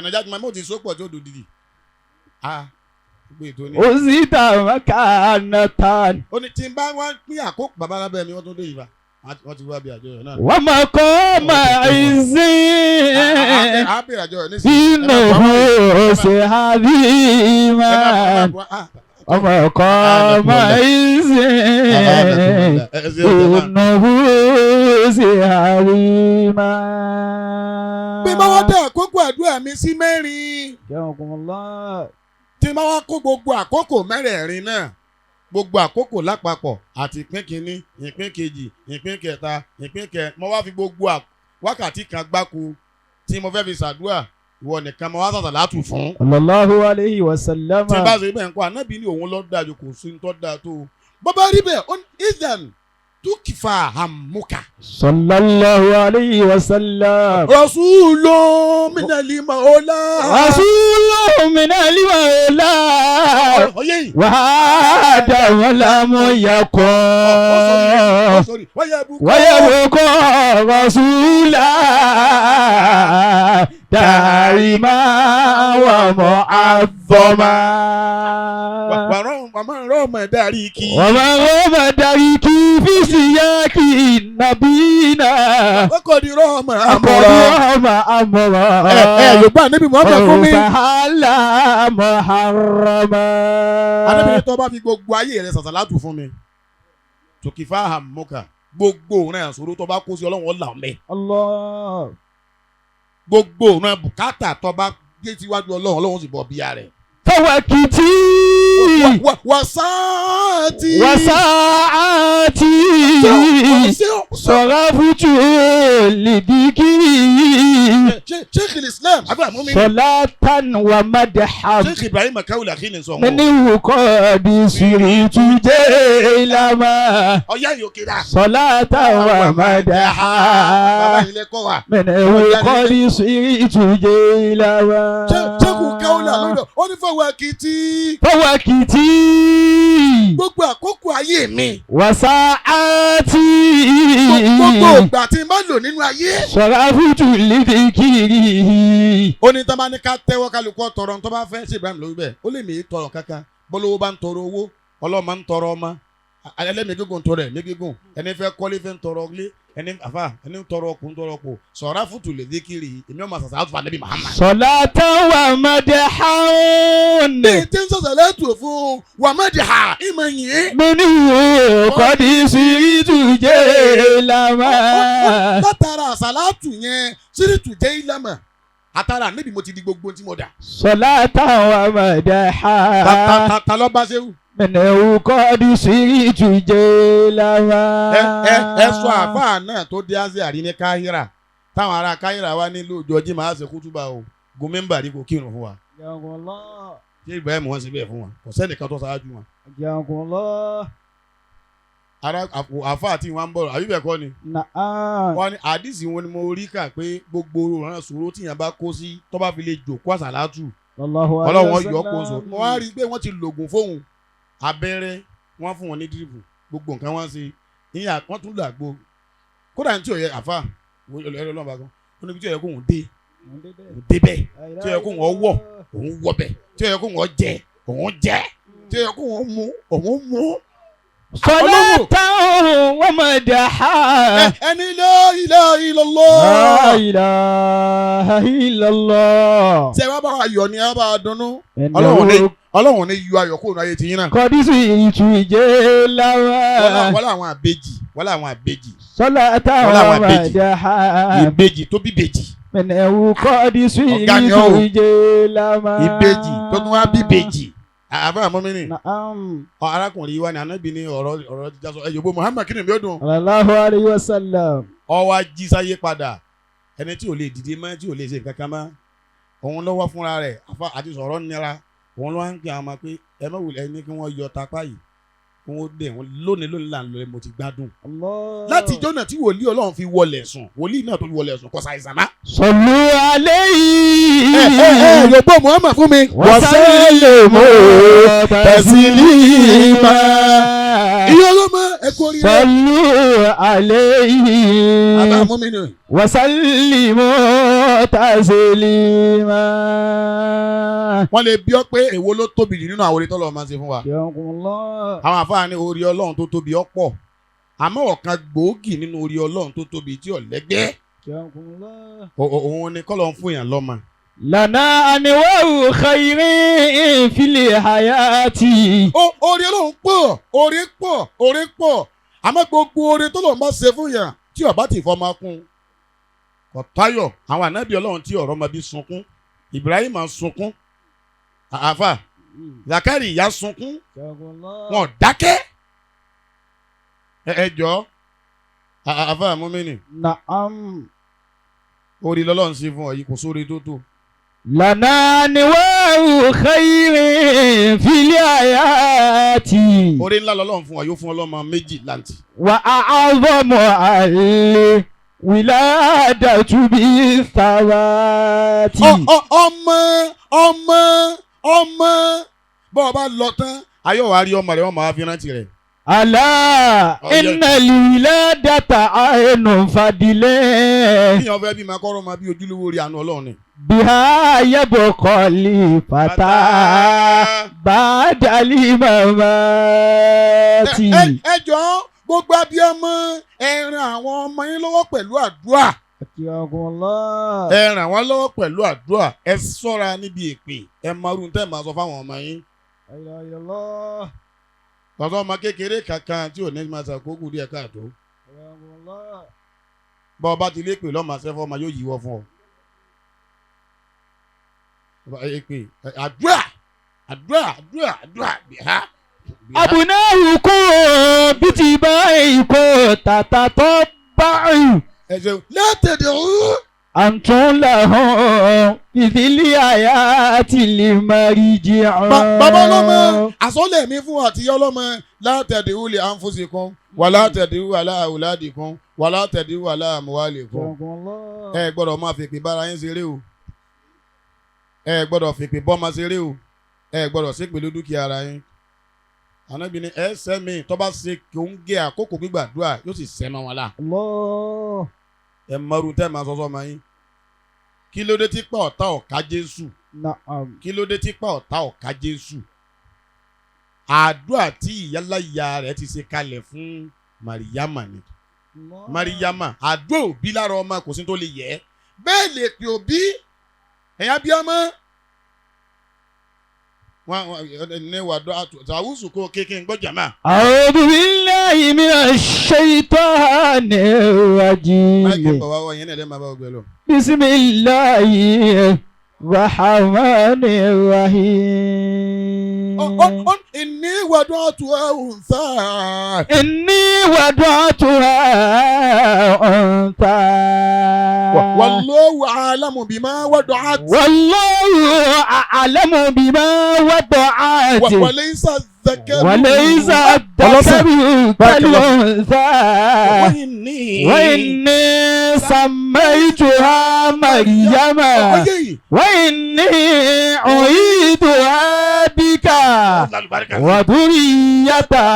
Naija tí mo ti so pọ̀ tó dòdìdì. Uzida makanatan. Ó ní tí n bá wá pín àkókò bàbá lábẹ́ mi wọ́n tó dé ìbá. Wọ́n ti wá bí àjọyọ̀ náà. Wa maqama izzin. Innafusi azima. Wa maqama izzin. Innafusi azima. Bí bá wá dé àkókò àdúrà mi sí mẹ́rin. Tí n bá wá kó gbogbo àkókò mẹ́rẹ̀ẹ̀rin náà gbogbo àkókò lápapọ̀ àti ìpín kínní ìpín kejì ìpín kẹta ìpín mo wá fi gbogbo wákàtí kan gbáko tí mo fẹ́ fi ṣàdúrà ìwọ nìkan mo wá sàṣàlátù fún. Sallallahu alayhi wa sallam. tí bá ṣe bẹ́ẹ̀ ń kọ́ ànábì ní òun lọ́ọ́ dájú kò sí tó dáa tó. bọ́bá rí bẹ́ẹ̀ ó ní ìdàn tukifa hamuka. Sallallahu alayhi wa sallam. Rasulun minal maula. Rasulun minal maula. Wahada walamu yakun. Wayabuko rasula. Darima wa mu'azzama. Wàmọ̀ rọ́ọ̀mọ̀ dárí kí. Wàmọ̀ rọ́ọ̀mọ̀ dárí kí fi síyáàkì nàbínà. Ọkọ̀ di rọ́ọ̀mọ̀ àmọ̀rọ̀. Yorùbá níbi Muhammad fún mi. Ọ̀sàhálà muharrama. Adébíyẹ tó bá fi gbogbo ayé rẹ̀ sàṣàlátù fún mi. Tòkìfà hàmúkà gbogbo rẹ̀ àṣòro tó bá kó sí Ọlọ́run ọ̀là ọ̀mẹ́. gbogbo ọ̀nà bùkátà tó bá gbé síwájú Ọlọ́run Ọlọ́run sì bọ̀ bíyà rẹ̀. Fawakiti. Wasaati. Sarafutu lidikiri. Sheikh Islam Abdul Mumin. Salatan wa madham. Sheikh Ibrahim Kaula kí ni sọ wọn. Mẹ́ni wùkọ́ di siritu jẹ́ ìlàmà. Ọ̀yá yòókè dá. Salatan wa madham. Bàbá ilé kọ́ wa. Mẹ́ni wùkọ́ di siritu jẹ́ ìlàmà. Sheikh Kaula lọ́dọ̀ ó ní Fawakiti. Fawakiti. Gbogbo àkókò ayé mi. Wasaati. Gbogbo ìgbà tí n bá lò nínú ayé. Sarafutu lidikiri. Ó ní tán bá ní ká tẹ́wọ́ kálukú tọrọ tó bá fẹ́ ṣe Ibrahim lórí bẹ́ẹ̀ ó lè mí tọrọ kankan bọ́lọ́wọ́ bá ń tọrọ owó Ọlọ́run máa ń tọrọ ọmọ ẹlẹ́mìí gígùn tọrọ ẹ̀mí gígùn ẹni fẹ́ kọ́lé fẹ́ ń tọrọ ilé ẹni àfà ẹni ń tọrọ ọkùnrin tọrọ ọkọ Sarafutu lidikiri èmi ọmọ àṣàṣà àtúfà Nabi Muhammad. Salatan wa madhan. ní tí ń sọ̀sọ̀ lẹ́tù fún wàmẹ́dìhà ìmọ̀ yìí. Mẹ́ni kọ́dí siritu jẹ́ ìlàmà. látara àṣàlátù yẹn sírìtù jẹ́ ìlàmà àtàrà níbi mo ti di gbogbo tí mo dà. Salatan wa madhan. ta ló bá ṣéwù. Mẹ́ni kọ́dí siritu jẹ́ ìlàmà. ẹ sọ àfáà náà tó dé Azari ní Káhírà táwọn ará Káhírà wá nílùú ìjọjí máa ṣe kútúbà o gomemba rí kò kírun fún wa. ṣé Ibrahim wọn ṣe bẹ́ẹ̀ fún wa kò sẹ́nìkan tó ṣáájú wọn. ara àfáà tí wọn ń bọ̀ àbí bẹ́ẹ̀ kọ́ ni. wọ́n ní àdìsí wọn ni mo rí kà pé gbogbo ọ̀ràn ṣòro tíyàn bá kó sí tó bá fi lè jòkó àṣàlátù Ọlọ́run yọ kó so. mo wá rí i pé wọ́n ti lògùn fóun abẹ́rẹ́ wọ́n fún wọn ní dírípù gbogbo nǹkan wọ́n ṣe ìyá wọ́n tún làgbo kódà ní tí ò yẹ àfáà ẹ̀rọ Ọlọ́run bá gan ó níbi tí ò yẹ kó òun dé bẹ́ẹ̀ tí ò yẹ kó òun wọ̀ òun wọ̀ bẹ́ẹ̀ tí ò yẹ kó òun jẹ òun jẹ tí ò yẹ kó òun mu òun mu. Salatan wa madhan. ẹni la ilaha illallah. La ilaha illallah. ṣé wàá bá wa yọ̀ ni ẹ bá wa dunnú. Ọlọ́run ní yọ ayọ̀ kóònù ayé tiyín náà. Kọ́dísù ìtù ìjẹ́ lára. wọ́n láwọn àbejì. Salatan wa madhan. ìbejì tó bí bejì. Mẹ́ni kọ́dísù ìtù ìjẹ́ lára. ìbejì tó tún wá bí bejì. àbá àmọ́mínì. arákùnrin wa ni Ànábì ní ọ̀rọ̀ jíjà sọ ẹ̀yọ́gbó Muhammad kí ni mi ó dùn. Sallallahu alayhi wa sallam. ó wá jí sáyé padà ẹni tí ò lè dìde mọ́ tí ò lè ṣe nǹkan kan mọ́ òun lọ́wọ́ fúnra rẹ̀ àti sọ̀rọ̀ nira òun ló wá ń pè àwọn ọmọ pé ẹ má wulẹ̀ ní kí wọ́n yọ tapá yìí kí wọ́n dé wọn lónìí là ń lọ mo ti gbádùn. láti ìjọ náà tí wòlíì Ọlọ́run fi wọlé sùn wòlíì náà tó fi wọlé sùn kò ṣàìsàn má. Sallu alayhi. yòókù Muhammad fún mi. Wasallimu taslima. iye olómọ ẹ kú oríire. Sallu alayhi. àbá mú mi nù. Wasallimu taslima. wọ́n lè bí ọ pé èwo ló tóbi jù nínú àwọn orí tọ́lọ́ máa ń ṣe fún wa. àwọn àfáà ní orí Ọlọ́run tó tóbi ọ̀pọ̀ àmọ́ ọ̀kan gbòógì nínú orí Ọlọ́run tó tóbi tí ò lẹ́gbẹ́. òun ni kọ́lọ́ ń fún yàn lọ́mọ. Lana anwa'u khairin fil hayati. orí Ọlọ́run pọ̀ orí pọ̀ àmọ́ gbogbo orí tọ́lọ́ máa ṣe fún yàn tí ọba ti fọ́ máa kún. kò táyọ̀ àwọn ànábì Ọlọ́run tí ọ̀rọ̀ máa bí sunkún Ibrahim sunkún àfà Zakari ìyá sunkún wọn dákẹ́ ẹjọ́ àfà mọ́mìnì orí lọ́lọ́run sí fún ọ yìí kò sórí tó tó. Lana anwa'u khairin fil hayati. orí ńlá lọ́lọ́run fún ọ yóò fún ọlọ́mọ méjì láǹtì. Wa a'zamu al wiladatu bis sawati. ọmọ bọ́ọ̀ bá lọ tán ayọ̀ wá rí ọmọ rẹ̀ wọ́n máa fi rántí rẹ̀. Ala innal wiladata ainun fadile. Kíyàn fẹ́ bí makọ́rọ́ máa bí ojúlówó rí àánú Ọlọ́run ni. Biha yabqali fata ba'dali mamati. Ẹ jọ̀ọ́ gbogbo abiyamọ ẹ ràn àwọn ọmọ yín lọ́wọ́ pẹ̀lú àdúrà. Ẹ ràn wọ́n lọ́wọ́ pẹ̀lú àdúrà. Ẹ ṣọ́ra níbi èpè. Ẹ marun tẹ́ máa sọ fáwọn ọmọ yín. Tọ́tọ́ ọmọ kékeré kankan tí ò ní máa ṣàkókò díẹ̀ káàtó. Bọ́ ọba ti lé pè lọ́mọ sẹ́fọ́ ọmọ yóò yíwọ́ fún ọ. àdúrà bìhá. أبناؤكم باتباعكم تتطبعوا látẹ̀dẹ̀ أنتم لهم في الآيات المرجع. bàbá ọlọ́mọ àsọlẹ̀ mi fún àtìyá ọlọ́mọ látẹ̀dẹ̀ wúlẹ̀ àǹfọ̀sìkan wà látẹ̀dẹ̀ wàlá àwùládìkan wà látẹ̀dẹ̀ wàlá àmúwálìkan. ẹ gbọ́dọ̀ máa fèpè bára yín ṣeré o, ẹ gbọ́dọ̀ fèpè bọ́mọ ṣeré o, ẹ gbọ́dọ̀ ṣépè ló dúkìá ara yín. Ànábì ní ẹsẹ̀ mi tó bá ṣe kí ó ń gé àkókò gbígbàdúrà yóò sì sẹ́ mọ́ wọn la. ẹ mọ̀rún tẹ́ máa sọ́sọ́ máa yín. kí ló dé tí pa ọ̀tá ọ̀ka Jésù? kí ló dé tí pa ọ̀tá ọ̀ka Jésù? àdúrà tí ìyálàyà rẹ̀ ti ṣe kalẹ̀ fún Màríyámà ni. Màríyámà àdúrà òbí lára ọmọ kò sí tó lè yẹ bẹ́ẹ̀ lè pè òbí ẹ̀yà bí ọmọ. ní wàdó àtàwùsù kó kéèké ń gbọ́ jàmá. أعوذ بالله من الشيطان الرجيم. بسم الله الرحمن الرحيم. إني وضعتها أنثى. إني وضعتها أنثى. والله أعلم بما وضعت. والله أعلم بما وضعت. وليس الذكر كالأنثى. وإني سميتها مريم وإني أعيدها بك وذريتها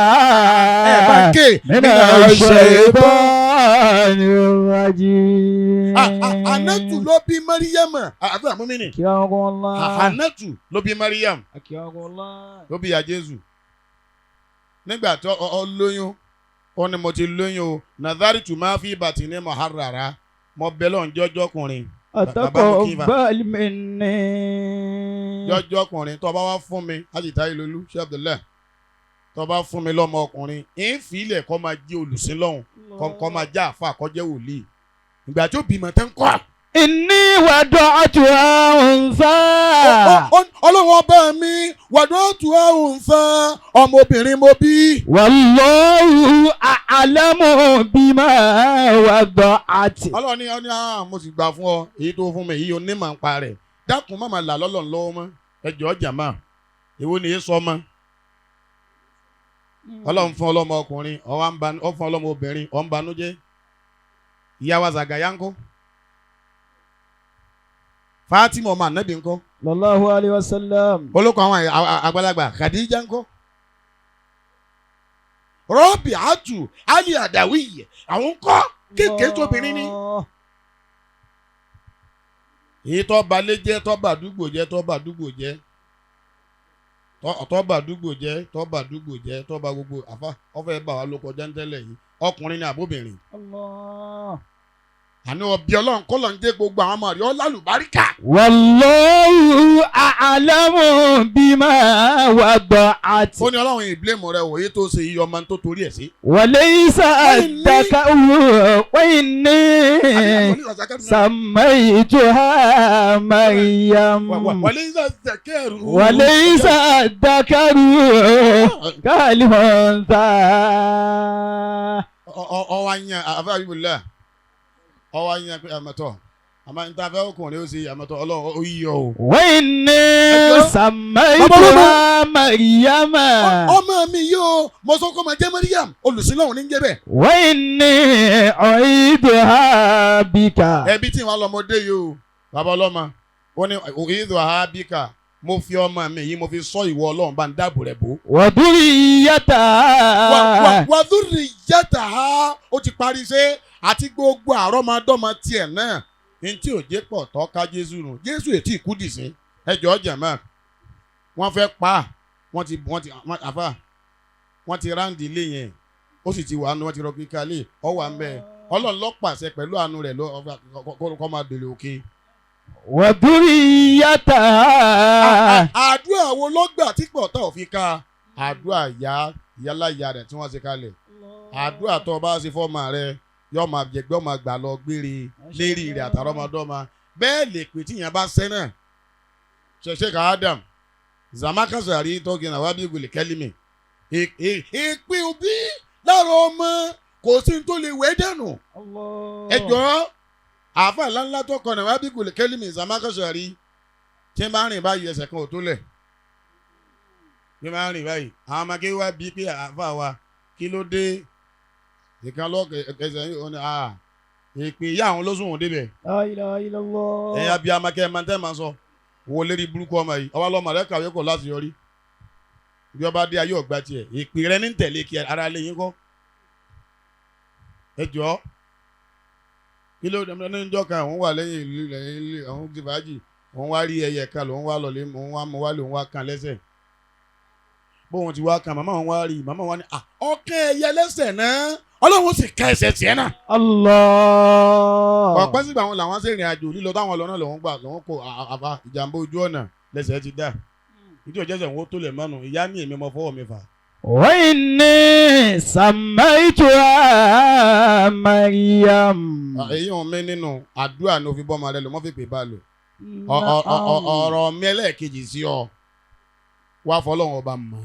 من الشيطان الرجيم. Anatu ló bí Mariam. Àbúrò àmúmi ni. Anatu ló bí Mariam. Ló bí ya Jésù. Nígbà tó ọ lóyún, ó ní mo ti lóyún o. Nazari tù máa fi bàtì ní Mọ̀háràrá. Mo bẹ lọ́n jọ́jọ́ ọkùnrin. Ataqabbal minni. Jọ́jọ́ ọkùnrin tó bá wá fún mi, Ajita Ilolu, Sheikh Abdul. Tó bá fún mi lọ́mọ ọkùnrin, ìfilẹ̀ kọ́ máa jẹ́ olùsìn lọ́hùn, kọ́ máa jẹ́ àfa àkọ́jẹ́ wòlíì. Ìgbà tí ó bímọ tán kọ́. Inni wada'tuha untha. Ọlọ́run ọba mi wada'tuha untha ọmọbìnrin mo bí. Wallahu a'lamu bima wada'at. Ọlọ́run ní mo sì gbà fún ọ èyí tó fún mi èyí ò ní màá ń pa rẹ̀. Dákun má máa là lọ́lọ́run lọ́wọ́ mọ́ ẹjọ́ jàmá èwo ni èé sọ mọ́. Ọlọ́run fún ọlọ́mọ ọkùnrin ó fún ọlọ́mọ obìnrin ó ń banújẹ́. Ìyá wa Zagaya ńkọ́? Fatima ọmọ Ànábì ńkọ́? Sallallahu alaihi wasallam. Olóko àwọn àgbàlagbà Khadija ńkọ́? Rọ́bì Àtù Ali Àdàwí àwọn ńkọ́ kéèké tóbìnrin ni. Èyí tó balẹ̀ jẹ́ tó bá àdúgbò jẹ́ tó bá àdúgbò jẹ́ tó bá àdúgbò jẹ́ tó bá àdúgbò jẹ́ tó bá gbogbo àfa ọ̀fẹ́ bá wa ló kọjá ń tẹ́lẹ̀ yìí ọkùnrin ni àbóbìnrin. Àní ọbí Ọlọ́run kọ́ ló ń dé gbogbo àwọn ọmọ rẹ̀ ọ́ lálùbáríkà. Wallahu a'lamu bima wada'at. Ó ní Ọlọ́run ìbílẹ̀mù rẹ̀ wòye tó ṣe iye ọmọ tó torí ẹ̀ sí. Walaysa dhakaru wa inni sammaytuha Maryam. Walaysa dhakaru. Walaysa dhakaru kal-untha. Ọwọ́ anyan àfẹ́ àbíbùlá. Ọwọ́ anyan pé àmọ́tọ́. Àmọ́ níta fẹ́ ọkùnrin ó ṣe àmọ́tọ́ Ọlọ́run ó yíyọ o. Wa inni sammaytuha Maryam. Ọmọ mi yóò mọ sọ kó máa jẹ́ Mariam olùsílọ́hùn ní jẹ́ bẹ́ẹ̀. Wa inni u'iduha bika. Ẹbí tí wọ́n lọ́mọdé yìí o bàbá ọlọ́mọ ó ní u'iduha bika mo fi ọmọ mi yìí mo fi sọ ìwọ Ọlọ́run bá ń dáàbò rẹ̀ bò. Wa dhurriyyataha. Wa dhurriyyataha ó ti parí ṣe àti gbogbo àrọ́mọdọ́mọ tiẹ̀ náà ní tí ò jẹ́ pọ̀ tọ́ ká Jésù nù Jésù ètí ìkúdì sí ẹjọ́ jẹ̀mọ́ wọ́n fẹ́ pa wọ́n ti ráǹdì ilé yẹn ó sì ti wà nù wọ́n ti rọ kíkà lé ọ wà ń bẹ́ẹ̀ Ọlọ́run ló pàṣẹ pẹ̀lú àánú rẹ̀ kọ́ máa dèrè òkè. Wa dhurriyyataha. Àdúrà wo ló gbà tí pọ̀ tọ́ fi ká àdúrà ìyáláyà rẹ̀ tí wọ́n ṣe kalẹ̀ àdúrà tó o bá ṣe fọ́ọ̀mà rẹ̀ yóò máa jẹgbẹ́ ọmọ gbà lọ gbére lérí rẹ̀ àtàrọ́mọdọ́mọ bẹ́ẹ̀ lè pè tí yẹn bá sẹ́ náà Sheikh Adam zamakasari talking about bíbélì kẹ́límì èpè òbí lára ọmọ kò sí tó lè wé dànù ẹjọ́ àáfà ńláńlá tó kọ náà bíbélì kẹ́límì zamakasari tí n bá rìn báyìí ẹsẹ̀ kan ò tó lẹ̀ bí n bá rìn báyìí àwọn ọmọge wá bí pé àáfà wa kí ló dé ìkan lọ́kẹ̀ ẹsẹ̀ yìí ó ní èpè ìyá àwọn lóṣùn òun débẹ̀ ẹ̀yà bíi amakẹ́ mantẹ́ máa sọ wo lérí burúkú ọmọ yìí ọba lọmọ rẹ kàwé kọ láti yọrí bí ọba dé ayé ọgbà tiẹ̀ èpè rẹ ní tẹ̀lé kí ara lè yín kọ́ ẹ jọ kí ló ní ìjọ kan òun wà lẹ́yìn ilé òun ti fàájì òun wá rí ẹyẹ kan lòun wá lọlé òun wá mú wálé òun wá kan lẹ́sẹ̀ bóun ti wá kan màmá òun wá rí màmá òun wá ní ọkàn ẹyẹ lẹ́sẹ̀ náà ọlọ́run sì ká ẹsẹ̀ tiẹ̀ náà. Allah. ọ̀pẹ́ sígbà wọn làwọn ṣèrìn àjò lílọ táwọn lọ náà lòun gbà lòun kó àbá ìjàmbá ojú ọ̀nà lẹ́sẹ̀ ti dá ìdí òjẹ́sẹ̀ wọn tó lè mọ́nu ìyá ní èmi mọ́ fọwọ́ mi fà. wa inni sammaytuha Maryam. èyí wọn mi nínú àdúrà ní òfin bọ́ọ̀mù alẹ́ ló mọ́ fi pè bá lò ọ̀rọ̀ mi ẹlẹ́ẹ̀kejì sí ọ wá fọlọ́run ọba mọ́.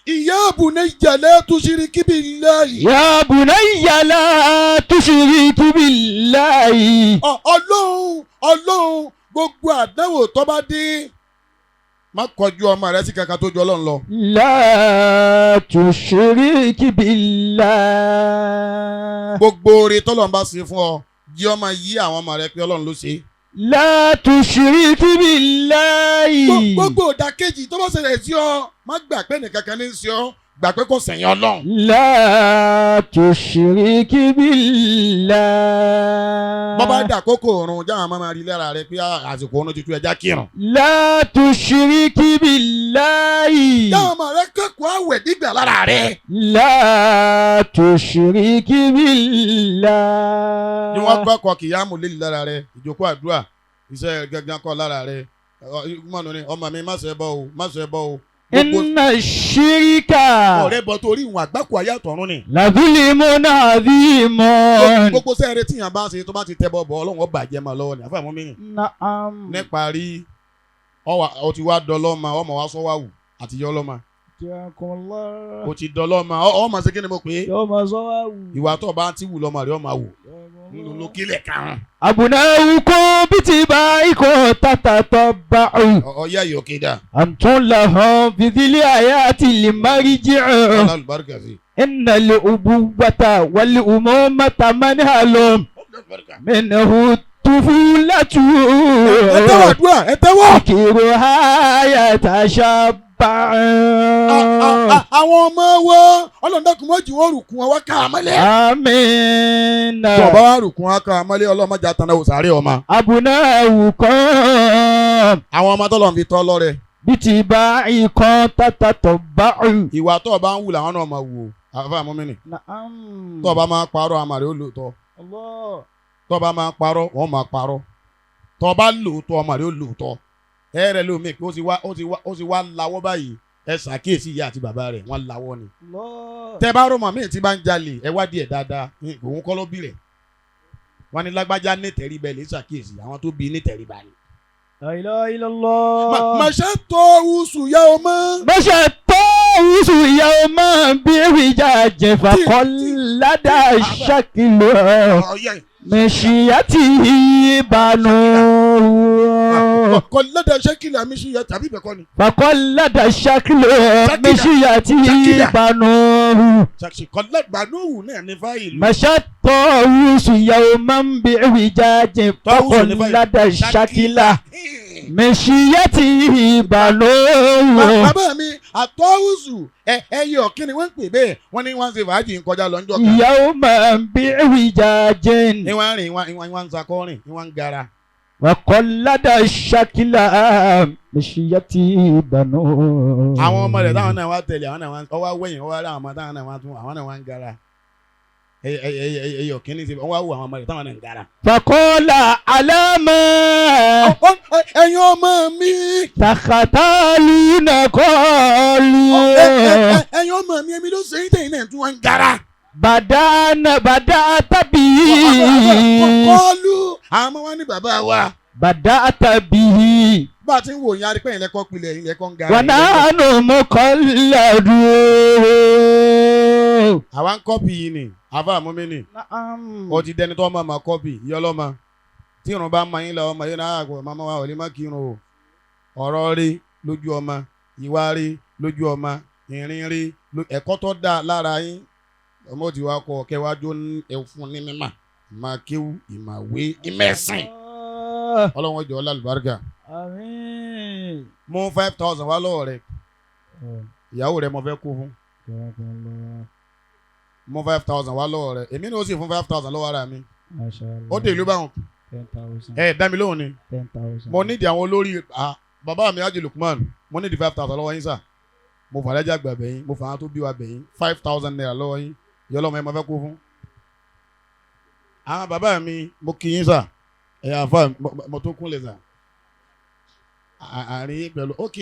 يا بني لا تشرك بالله. يا بني لا تشرك بالله. Ọlọ́run gbogbo àdánwò tó bá dé má kọjú ọmọ rẹ sí kankan tó ju Ọlọ́run lọ. لا تشرك بالله. gbogbo oore tọ́lọ́run bá ṣe fún ọ jí ọmọ yí àwọn ọmọ rẹ pé Ọlọ́run ló ṣe. لا تشرك بالله. gbogbo ìdàkejì tó bá ṣẹlẹ̀ sí ọ má gbà pé nìkankan ní í ṣe ọ gbà pé kò sẹ̀yìn Ọlọ́run. لا تشرك بالله. bọ́bá dà kókó òrùn jáwọn máa rí lára rẹ pé àsìkò òrùn tuntun ẹja kírun. لا تشرك بالله. jáwọn ọmọ rẹ kẹ́kọ̀ọ́ àwẹ̀ gbígbà lára rẹ. لا تشرك بالله. ni wọ́n kọ́kọ́ kìyàmù lé lára rẹ ìjókòó àdúrà iṣẹ́ gángan kọ́ lára rẹ ọmọ mi má ṣe bọ́ o má ṣe bọ́ o. Inna shirika. ọ̀rẹ́ bọ̀ torí ìwọ̀n àgbákò ayé àtọ̀run ni. Lazulimun azimun. gbogbo sẹ́ẹ̀rẹ́ tíyàn bá ṣe tó bá ti tẹ́ bọ̀ bọ̀ Ọlọ́run ó bàjẹ́ máa lọ́wọ́ ni àfàmọ́ mi. Naam. níparí ó ti wá dọlọ́mà ọmọ wa sọ́wáwù àti yọ ọlọ́mà. ó ti dọlọ́mà ọmọ ṣe kí ni mo pè é. yọ ọmọ sọ́wáwù. ìwà tó bá ti wù lọ́mọ rẹ̀ ọmọ wò. nínú kílẹ̀ kan. Abunawukum bitibaikum tatatabba'u. ọ̀ya yóò kéda. Antum lahum fi dhil ayatil marji'u. albarka sí. Innal ubuwwata wal umumata manhalum. Minhu tufulatu. ẹ tẹ́wọ̀ àdúrà ẹ tẹ́wọ̀. Akiru yatashabba'u. àwọn ọmọ wo ọlọ́dọ́kùn mọ́jú wọn rùkún wọn wá ká àmọ́lẹ̀. Àmín. bọ̀bá wa rùkún wọn ká àmọ́lẹ̀ ọlọ́mọdé àtàná òsàárè ọmọ. Abunawukum. àwọn ọmọ tọ́lọ̀ ń fi tọ́ lọ́rẹ̀. Bitibaikum tatatabba'u. ìwà tó o bá ń wù làwọn náà máa wù ó àfa àmúmínì. tó o bá máa parọ́ àmàlẹ́ ó lòótọ́. tó o bá máa parọ́ wọ́n máa parọ́. tó o bá lòótọ́ àmàlẹ́ ó lòótọ́. ẹ̀rẹ̀ lómi pé ó ti wá lawọ́ báyìí ẹ ṣàkíyèsí ìyá àti bàbá rẹ̀ wọ́n lawọ́ ni. tẹ bá rọ màmí tí bá ń jalè ẹ wádìí ẹ̀ dáadáa òun kọ́ ló bí rẹ̀. wọ́n ní lágbájá ní tẹríba ẹ̀ lè ṣàkíyèsí àwọn tó bí ní tẹríba ni. La ilaha illallah. màṣẹ́ tó wùsù yá o mọ́. Màṣẹ́ tó wùsù yá o mọ́ bí ewìjà jẹ̀fà kọ́ ládà ṣàkìlò mẹ̀ṣíyàtì ìbànú. Fakọ́ládà ṣákìlà mẹ́ṣíyà tàbí bẹ́ẹ̀ kọ́ ni. Fakọ́ládà ṣákìlò mẹ́ṣíyàtì ìbànú. Fakọ́ládà náà ní fáìlì. Màṣẹ́ tó wùsù yá o mọ́ bí ewìjà jẹ̀fà kọ́ ládà ṣàkìlà mẹ̀ṣíyàtì ìbànú. Bàbá mi àtọ́wùsù ẹyẹ ọ̀kí ni wọ́n ń pè bẹ́ẹ̀ wọ́n ní wọ́n ń ṣe fàájì ń kọjá lọ́njọ́ kan. Ìyàwó máa ń bí ewìjà jẹ́ ní. ní wọ́n ń rìn wọ́n ń sakọ́rìn ní wọ́n ń gara. Wàkọ́ládà ṣàkìlà mẹ̀ṣíyàtì ìbànú. àwọn ọmọ rẹ̀ táwọn náà wá tẹ̀lé àwọn náà wá wẹ̀yìn wọ́n wá rí àwọn ọmọ táwọn náà wá tún àwọn náà wá ń gara. ẹyẹ ọ̀kí ni wọ́n wá wù àwọn ọmọ rẹ̀ táwọn náà ń gara. Fàkọ́lá alámà. ẹ̀yin ọmọ mi. Tàkàtàlù náà kọ́ọ̀lù. ẹ̀yin ọmọ mi èmi ló ṣe é tẹ̀yìn náà tún wọ́n ń gara. Bàdá tàbí. kọ́ọ̀lù àwọn ọmọ wa ní bàbá wa بدأت به bá a ti ń wò yín arípẹ́ yín lẹ́kọ́ pilẹ̀ yín lẹ́kọ́ ń ga. ونحن مقلدون. àwa ń kọ́pì yìí ni àbá àmúmi ni. ó ti dẹni tó máa kọ́pì yọ lọ́mọ tí irun bá máa yín lọ ọmọ yín náà kò máa wà òní má kírun o. ọ̀rọ̀ rí lójú ọmọ ìwà rí lójú ọmọ ìrìn rí ẹ̀kọ́ tó dáa lára yín ọmọ tí wàá kọ kẹwàájú ẹ̀fún ní mímà máa kéwú ìmàwé ìmẹ̀sìn ọlọ́wọ́n jọ lálùbáríkà. Àmín. mú 5,000 wá lọ́wọ́ rẹ̀ ìyàwó rẹ̀ mo fẹ́ kó fún. mú 5,000 wá lọ́wọ́ rẹ̀ èmi ní ó sì fún 5,000 lọ́wọ́ ara mi. ó dé ìlú báwọn. 10,000. dá mi lóhùn ni. 10,000. mo nídìí àwọn olórí bàbá mi Haji Lukman mo nídìí 5,000 lọ́wọ́ yín sà. mo fàdájà gbà bẹ̀yìn mo fàá tó bí wa bẹ̀yìn 5,000 naira lọ́wọ́ yín ìyọ́lọ́mọ ẹ̀ mo fẹ́ kó fún. àwọn bàbá mi mo kì í sà àfa mo tó kún lè sà. àárín pẹ̀lú ok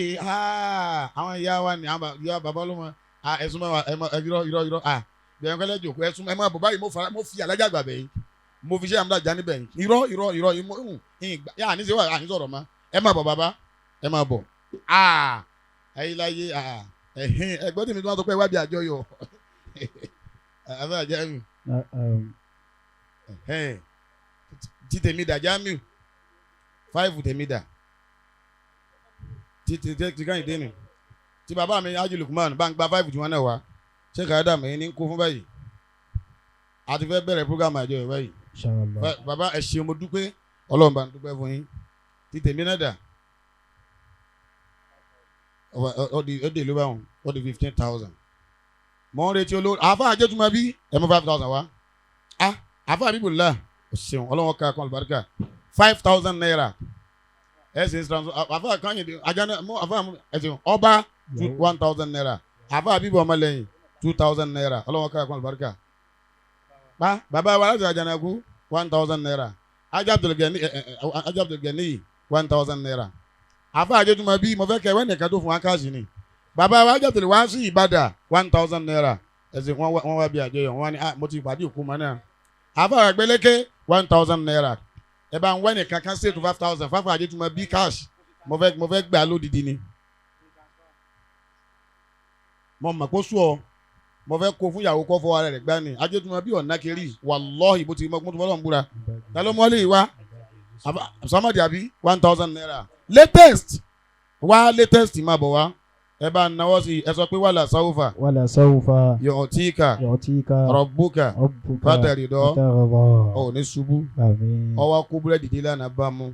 àwọn ìyá wa ni àwọn ìyá bàbá ló mọ ẹ̀sùn mọ́ irọ́ bẹ̀rẹ̀ kọ́lẹ́ jòkó ẹ̀sùn ẹ̀ máa bọ̀ báyìí mo fi alájà gbà bẹ̀yìn mo fi ṣe àmúdá já níbẹ̀ yìí irọ́ yà ní sẹ́wà àní sọ̀rọ̀ mọ́ ẹ máa bọ̀ bàbá ẹ máa bọ̀ ayélujáyé ẹgbẹ́ tèmi tó máa tó pẹ́ wábi àjọyọ̀ àbẹ́ àjẹmí tí tèmi dà jámì 5 tèmi dà tí káyìn dé nì tí bàbá mi Haji Lukman bá ń gba 5 tí wọ́n náà wá ṣé kàádà mi ní kó fún báyìí a ti fẹ́ bẹ̀rẹ̀ program àjọyọ̀ báyìí bàbá ẹ ṣé mo dúpẹ́ Ọlọ́run bá ń dúpẹ́ fún yín tí tèmi náà dà ó di ìlú báwọn ó di 15,000 mọ̀ ń retí olórí àfa àjẹtùmọ̀ bí ẹ mú 5,000 wá àfa àbíbùlá ṣeun Ọlọ́run ká kan àlùbáríkà 5,000 naira ẹsìn transfer àfa àkànyìn àjànà mú àfa ẹsìn ọba 1,000 naira àfa àbíbù ọmọlẹ́yìn 2,000 naira Ọlọ́run ká kan àlùbáríkà bàbá wa láti àjànàkú 1,000 naira Haji Abdul Gani 1,000 naira àfa àjẹtùmọ̀ bí mo fẹ́ kẹwẹ́ nìkan tó fún akáàsì ni bàbá wa Haji Abdul wá sí Ìbàdàn 1,000 naira ẹsìn wọn wá bí àjọyọ̀ wọn ni mo ti pàdé òkú mọ́ náà àfa àgbẹ̀lẹ́kẹ́ 1,000 naira ẹ bá ń wẹ́ nìkan kan ṣètò 5,000 fáfà àjẹtùmọ̀ bí cash mo fẹ́ gbà lódìdí ni mo mọ̀ kó sú ọ mo fẹ́ kó fún ìyàwó kọ́ fọ́ ara rẹ̀ gbá ni àjẹtùmọ̀ bí ọ̀nà kiri wàlọ́ọ̀hì bó ti mọ́ tó fọ́lọ́ ń búra ta ló mọ́lé yìí wá samadi àbí 1,000 naira latest máa bọ̀ wá ẹ bá ń nawọ́ sí ẹ sọ pé wàlà sáwùfà yọ̀ọ̀tíkà rọ̀bùkà fàtẹ̀rìdọ́ ọ̀ ní ṣubú ọwọ́ kó búrẹ́dì dé lánàá bá mú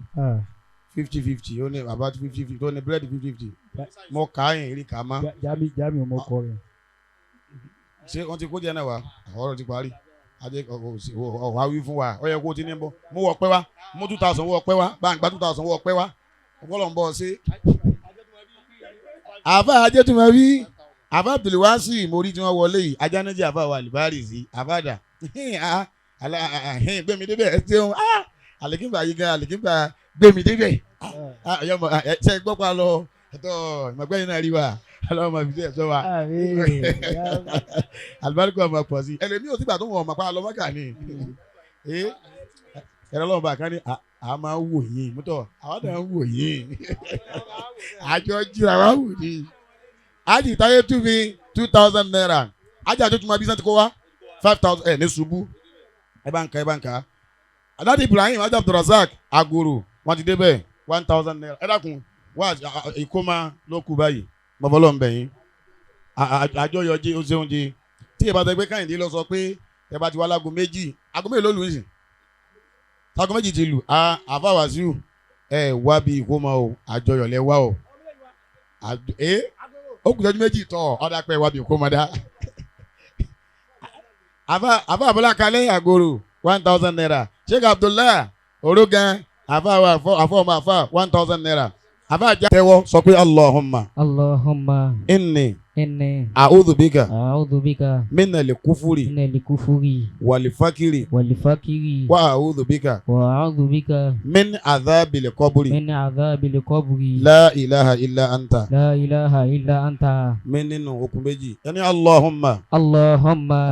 50-50 ó ní about 50-50 ó ní búrẹ́dì 50-50 mo kà á yìn rí kà má. jámi ọmọ kọ rẹ. ṣé wọ́n ti kó jẹ́ náà wá ọ̀rọ̀ ti parí ọ̀wá wí fún wa ó yẹ kó o ti ní bọ́ mo wọ̀ pẹ́ wá mo 2,000 wọ̀ pẹ́ wá bá ń gba 2,000 wọ̀ pẹ́ wá ọ̀pọ̀lọ̀ ń bọ̀ ṣe. àfa àjẹtùmọ̀ bí àfa Abdulwasi mórí tí wọ́n wọlé yìí ajánájì àfa wà lìbárì sí àfàdà gbẹ̀mí débẹ̀ ẹ ṣeun àlèkínbà yìí gan àlèkínbà gbẹ̀mí débẹ̀ ṣe gbọ́ pa lọ ẹ̀tọ́ ìmọ̀gbẹ́yìn náà rí wa ọlọ́run máa fi sí ẹ̀ṣọ́ wa àlùbáríkà máa pọ̀ sí ẹlẹ́mi ò sígbà tó wọ̀ ọ̀mọ̀ pa lọ́mọ́kà ni ẹ̀rọ ọlọ́run bá kan ní a máa ń wò yín mútọ̀ àwọn náà ń wò yín àjọ jíra wá wò ní ájì táyé tún mi 2,000 naira ájì àti tún ma bí sẹ́ńtì kó wá 5,000 ẹ̀ ní ṣubú ẹ bá ń ka adáde Ibrahim Haji Abdulrazak Agoro wọn ti débẹ̀ 1,000 naira ẹ dákun wá ìkómà ló kú báyìí mọ́fọ́lọ́ ń bẹ̀ yín àjọyọ̀ jẹ́ oṣù oúnjẹ tí ẹ bá tẹ pé Kẹ́hìndé lọ sọ pé ẹ bá ti wá lágo méjì ago méjì ló lù ú sìn sago méjì ti lù àfa Wàsíù ẹ wá bí ìkómọ o àjọyọ̀ lẹ wá o ó kù sẹ́jú méjì tọ̀ ọ̀dà pẹ́ wá bí ìkómọ dá àfa Abọ́lá Kalẹ́ Àgòrò 1,000 naira Sheikh Abdullah Orogan àfa ọmọ àfa 1,000 naira àfa àjà tẹ́wọ́ sọ pé Allahumma inni a'udhu bika minal kufuri wal fakiri wa a'udhu bika min adhabil qabri la ilaha illa anta min nínú okùn méjì ẹni Allahumma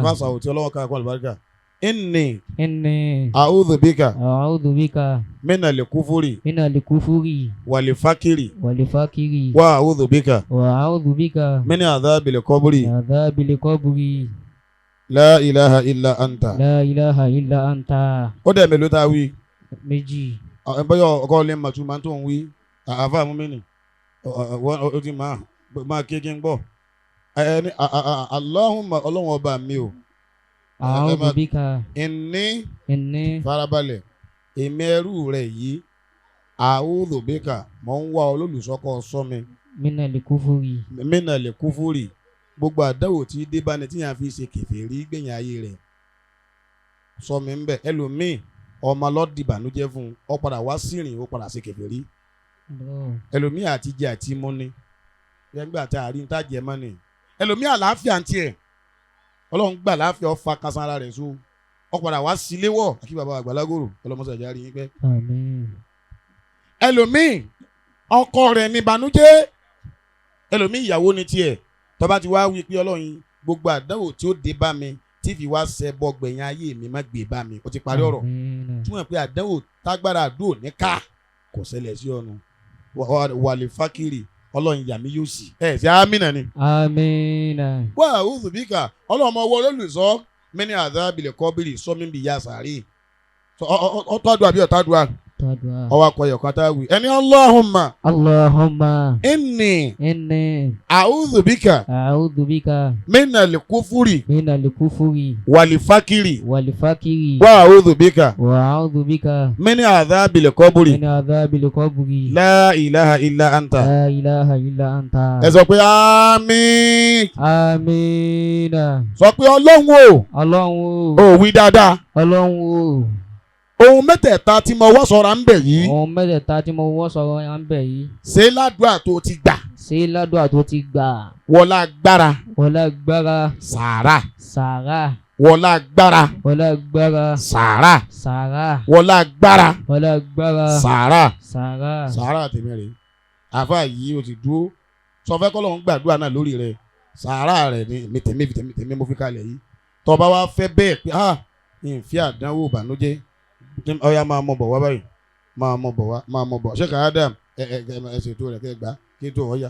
fásitì ọlọ́wọ́ ká kọ́ àlùbáríkà inni إني a'udhu bika أعوذ بك minal kufuri من الكفر wal fakiri والفقر wa a'udhu bika وأعوذ بك min adhabil qabri من عذاب القبر la ilaha illa anta. لا إله إلا أنت. Ó dẹ̀ mélòó tá a wí. méjì. Bọ́yọ̀ ọkọ lè mọ̀ tún máa tó ń wí àfa mú mi nì ó ti máa kéèké ń gbọ́. Allahumma ọlọ́run ọba mi o. أعوذ بك Inni farabalẹ̀ èmi ẹrú rẹ̀ yìí a'udhu bika mọ̀ ń wá olólùsọ́kọ̀ sọ mi. minal kufuri. Minal kufuri gbogbo àdáwò tí dé bá ní tíyàn fi ṣe kèfèrí gbẹ̀yìn ayé rẹ̀ sọ mi ń bẹ̀ ẹlòmíì ọmọ lọ́dì ìbànújẹ́ fún un ọ padà wá sírìn ó padà ṣe kèfèrí ẹlòmíì àti jẹ àti mú ni ẹgbẹ́ àti àárín tá jẹ mọ́ ni ẹlòmíì àlàáfíà ń tiẹ̀ ọlọ́run gbà láàfíà ọ fa kásán ara rẹ̀ so ọ padà wá sílé wọ̀ kí bàbá Àgbàlágòrò ọlọ́mọṣẹ́ ìjà rí yín pẹ́. Àmín. ẹlòmíì ọkọ rẹ̀ ní ìbànújẹ́ ẹlòmíì ìyàwó ni tiẹ̀ tó bá ti wá wí pé ọlọ́run gbogbo àdánwò tí ó dé bá mi tí fi wá ṣẹ bọ gbẹ̀yìn ayé mi má gbé bá mi ó ti parí ọ̀rọ̀ túmọ̀ pé àdánwò tágbára àdúrò ní ká kò ṣẹlẹ̀ sí ọ̀nà wàlẹ̀ fákìrì ọlọ́run yàmí yóò sì ẹ̀ ṣe àmínà ni. Àmínà. wà á hùwù bíkà ọlọ́run ọwọ́ olólùsọ mẹ́ni àdábìlẹ̀ kọ́bìrì sọ́mi bìí yá sàárè ọ̀tọ́dùà bí ọ̀tọ́dùà ọwọ́ akọ̀yọ̀ kan tá a wí ẹni Allahumma inni a'udhu bika minal kufuri wal fakiri wa a'udhu bika min adhabil qabri la ilaha illa anta. ẹ sọ pé àmín. sọ pé ọlọ́run o wí dáadáa. Ohun mẹ́tẹ̀ẹ̀ta tí mo wọ́ sọ̀rọ̀ à ń bẹ̀ yìí. Ohun mẹ́tẹ̀ẹ̀ta tí mo wọ́ sọ̀rọ̀ à ń bẹ̀ yìí. Ṣé ládùúà tó ti gbà. Ṣé ládùúà tó ti gbà. Wọlá agbára. Wọlá agbára. Sàárà. Sàárà. Wọlá agbára. Wọlá agbára. Sàárà. Sàárà. Wọlá agbára. Wọlá agbára. Sàárà. Sàárà. Sàárà tèmi rè. Àfa yìí o ti dúró. Sọ fẹ́ kọ́lọ́hún gbàdúrà náà lórí rẹ̀. Sàárà rẹ̀ ni tèmi mo fi kalẹ̀ yìí. Tó bá wá fẹ́ bẹ́ẹ̀ pé ìfẹ́ àdánwò ìbànújẹ́. Ọya máa mọ bọ̀ wá báyìí máa mọ bọ̀ Sheikh Adam ẹ ṣètò rẹ̀ kẹ́ gbà kí tó ọ̀ya.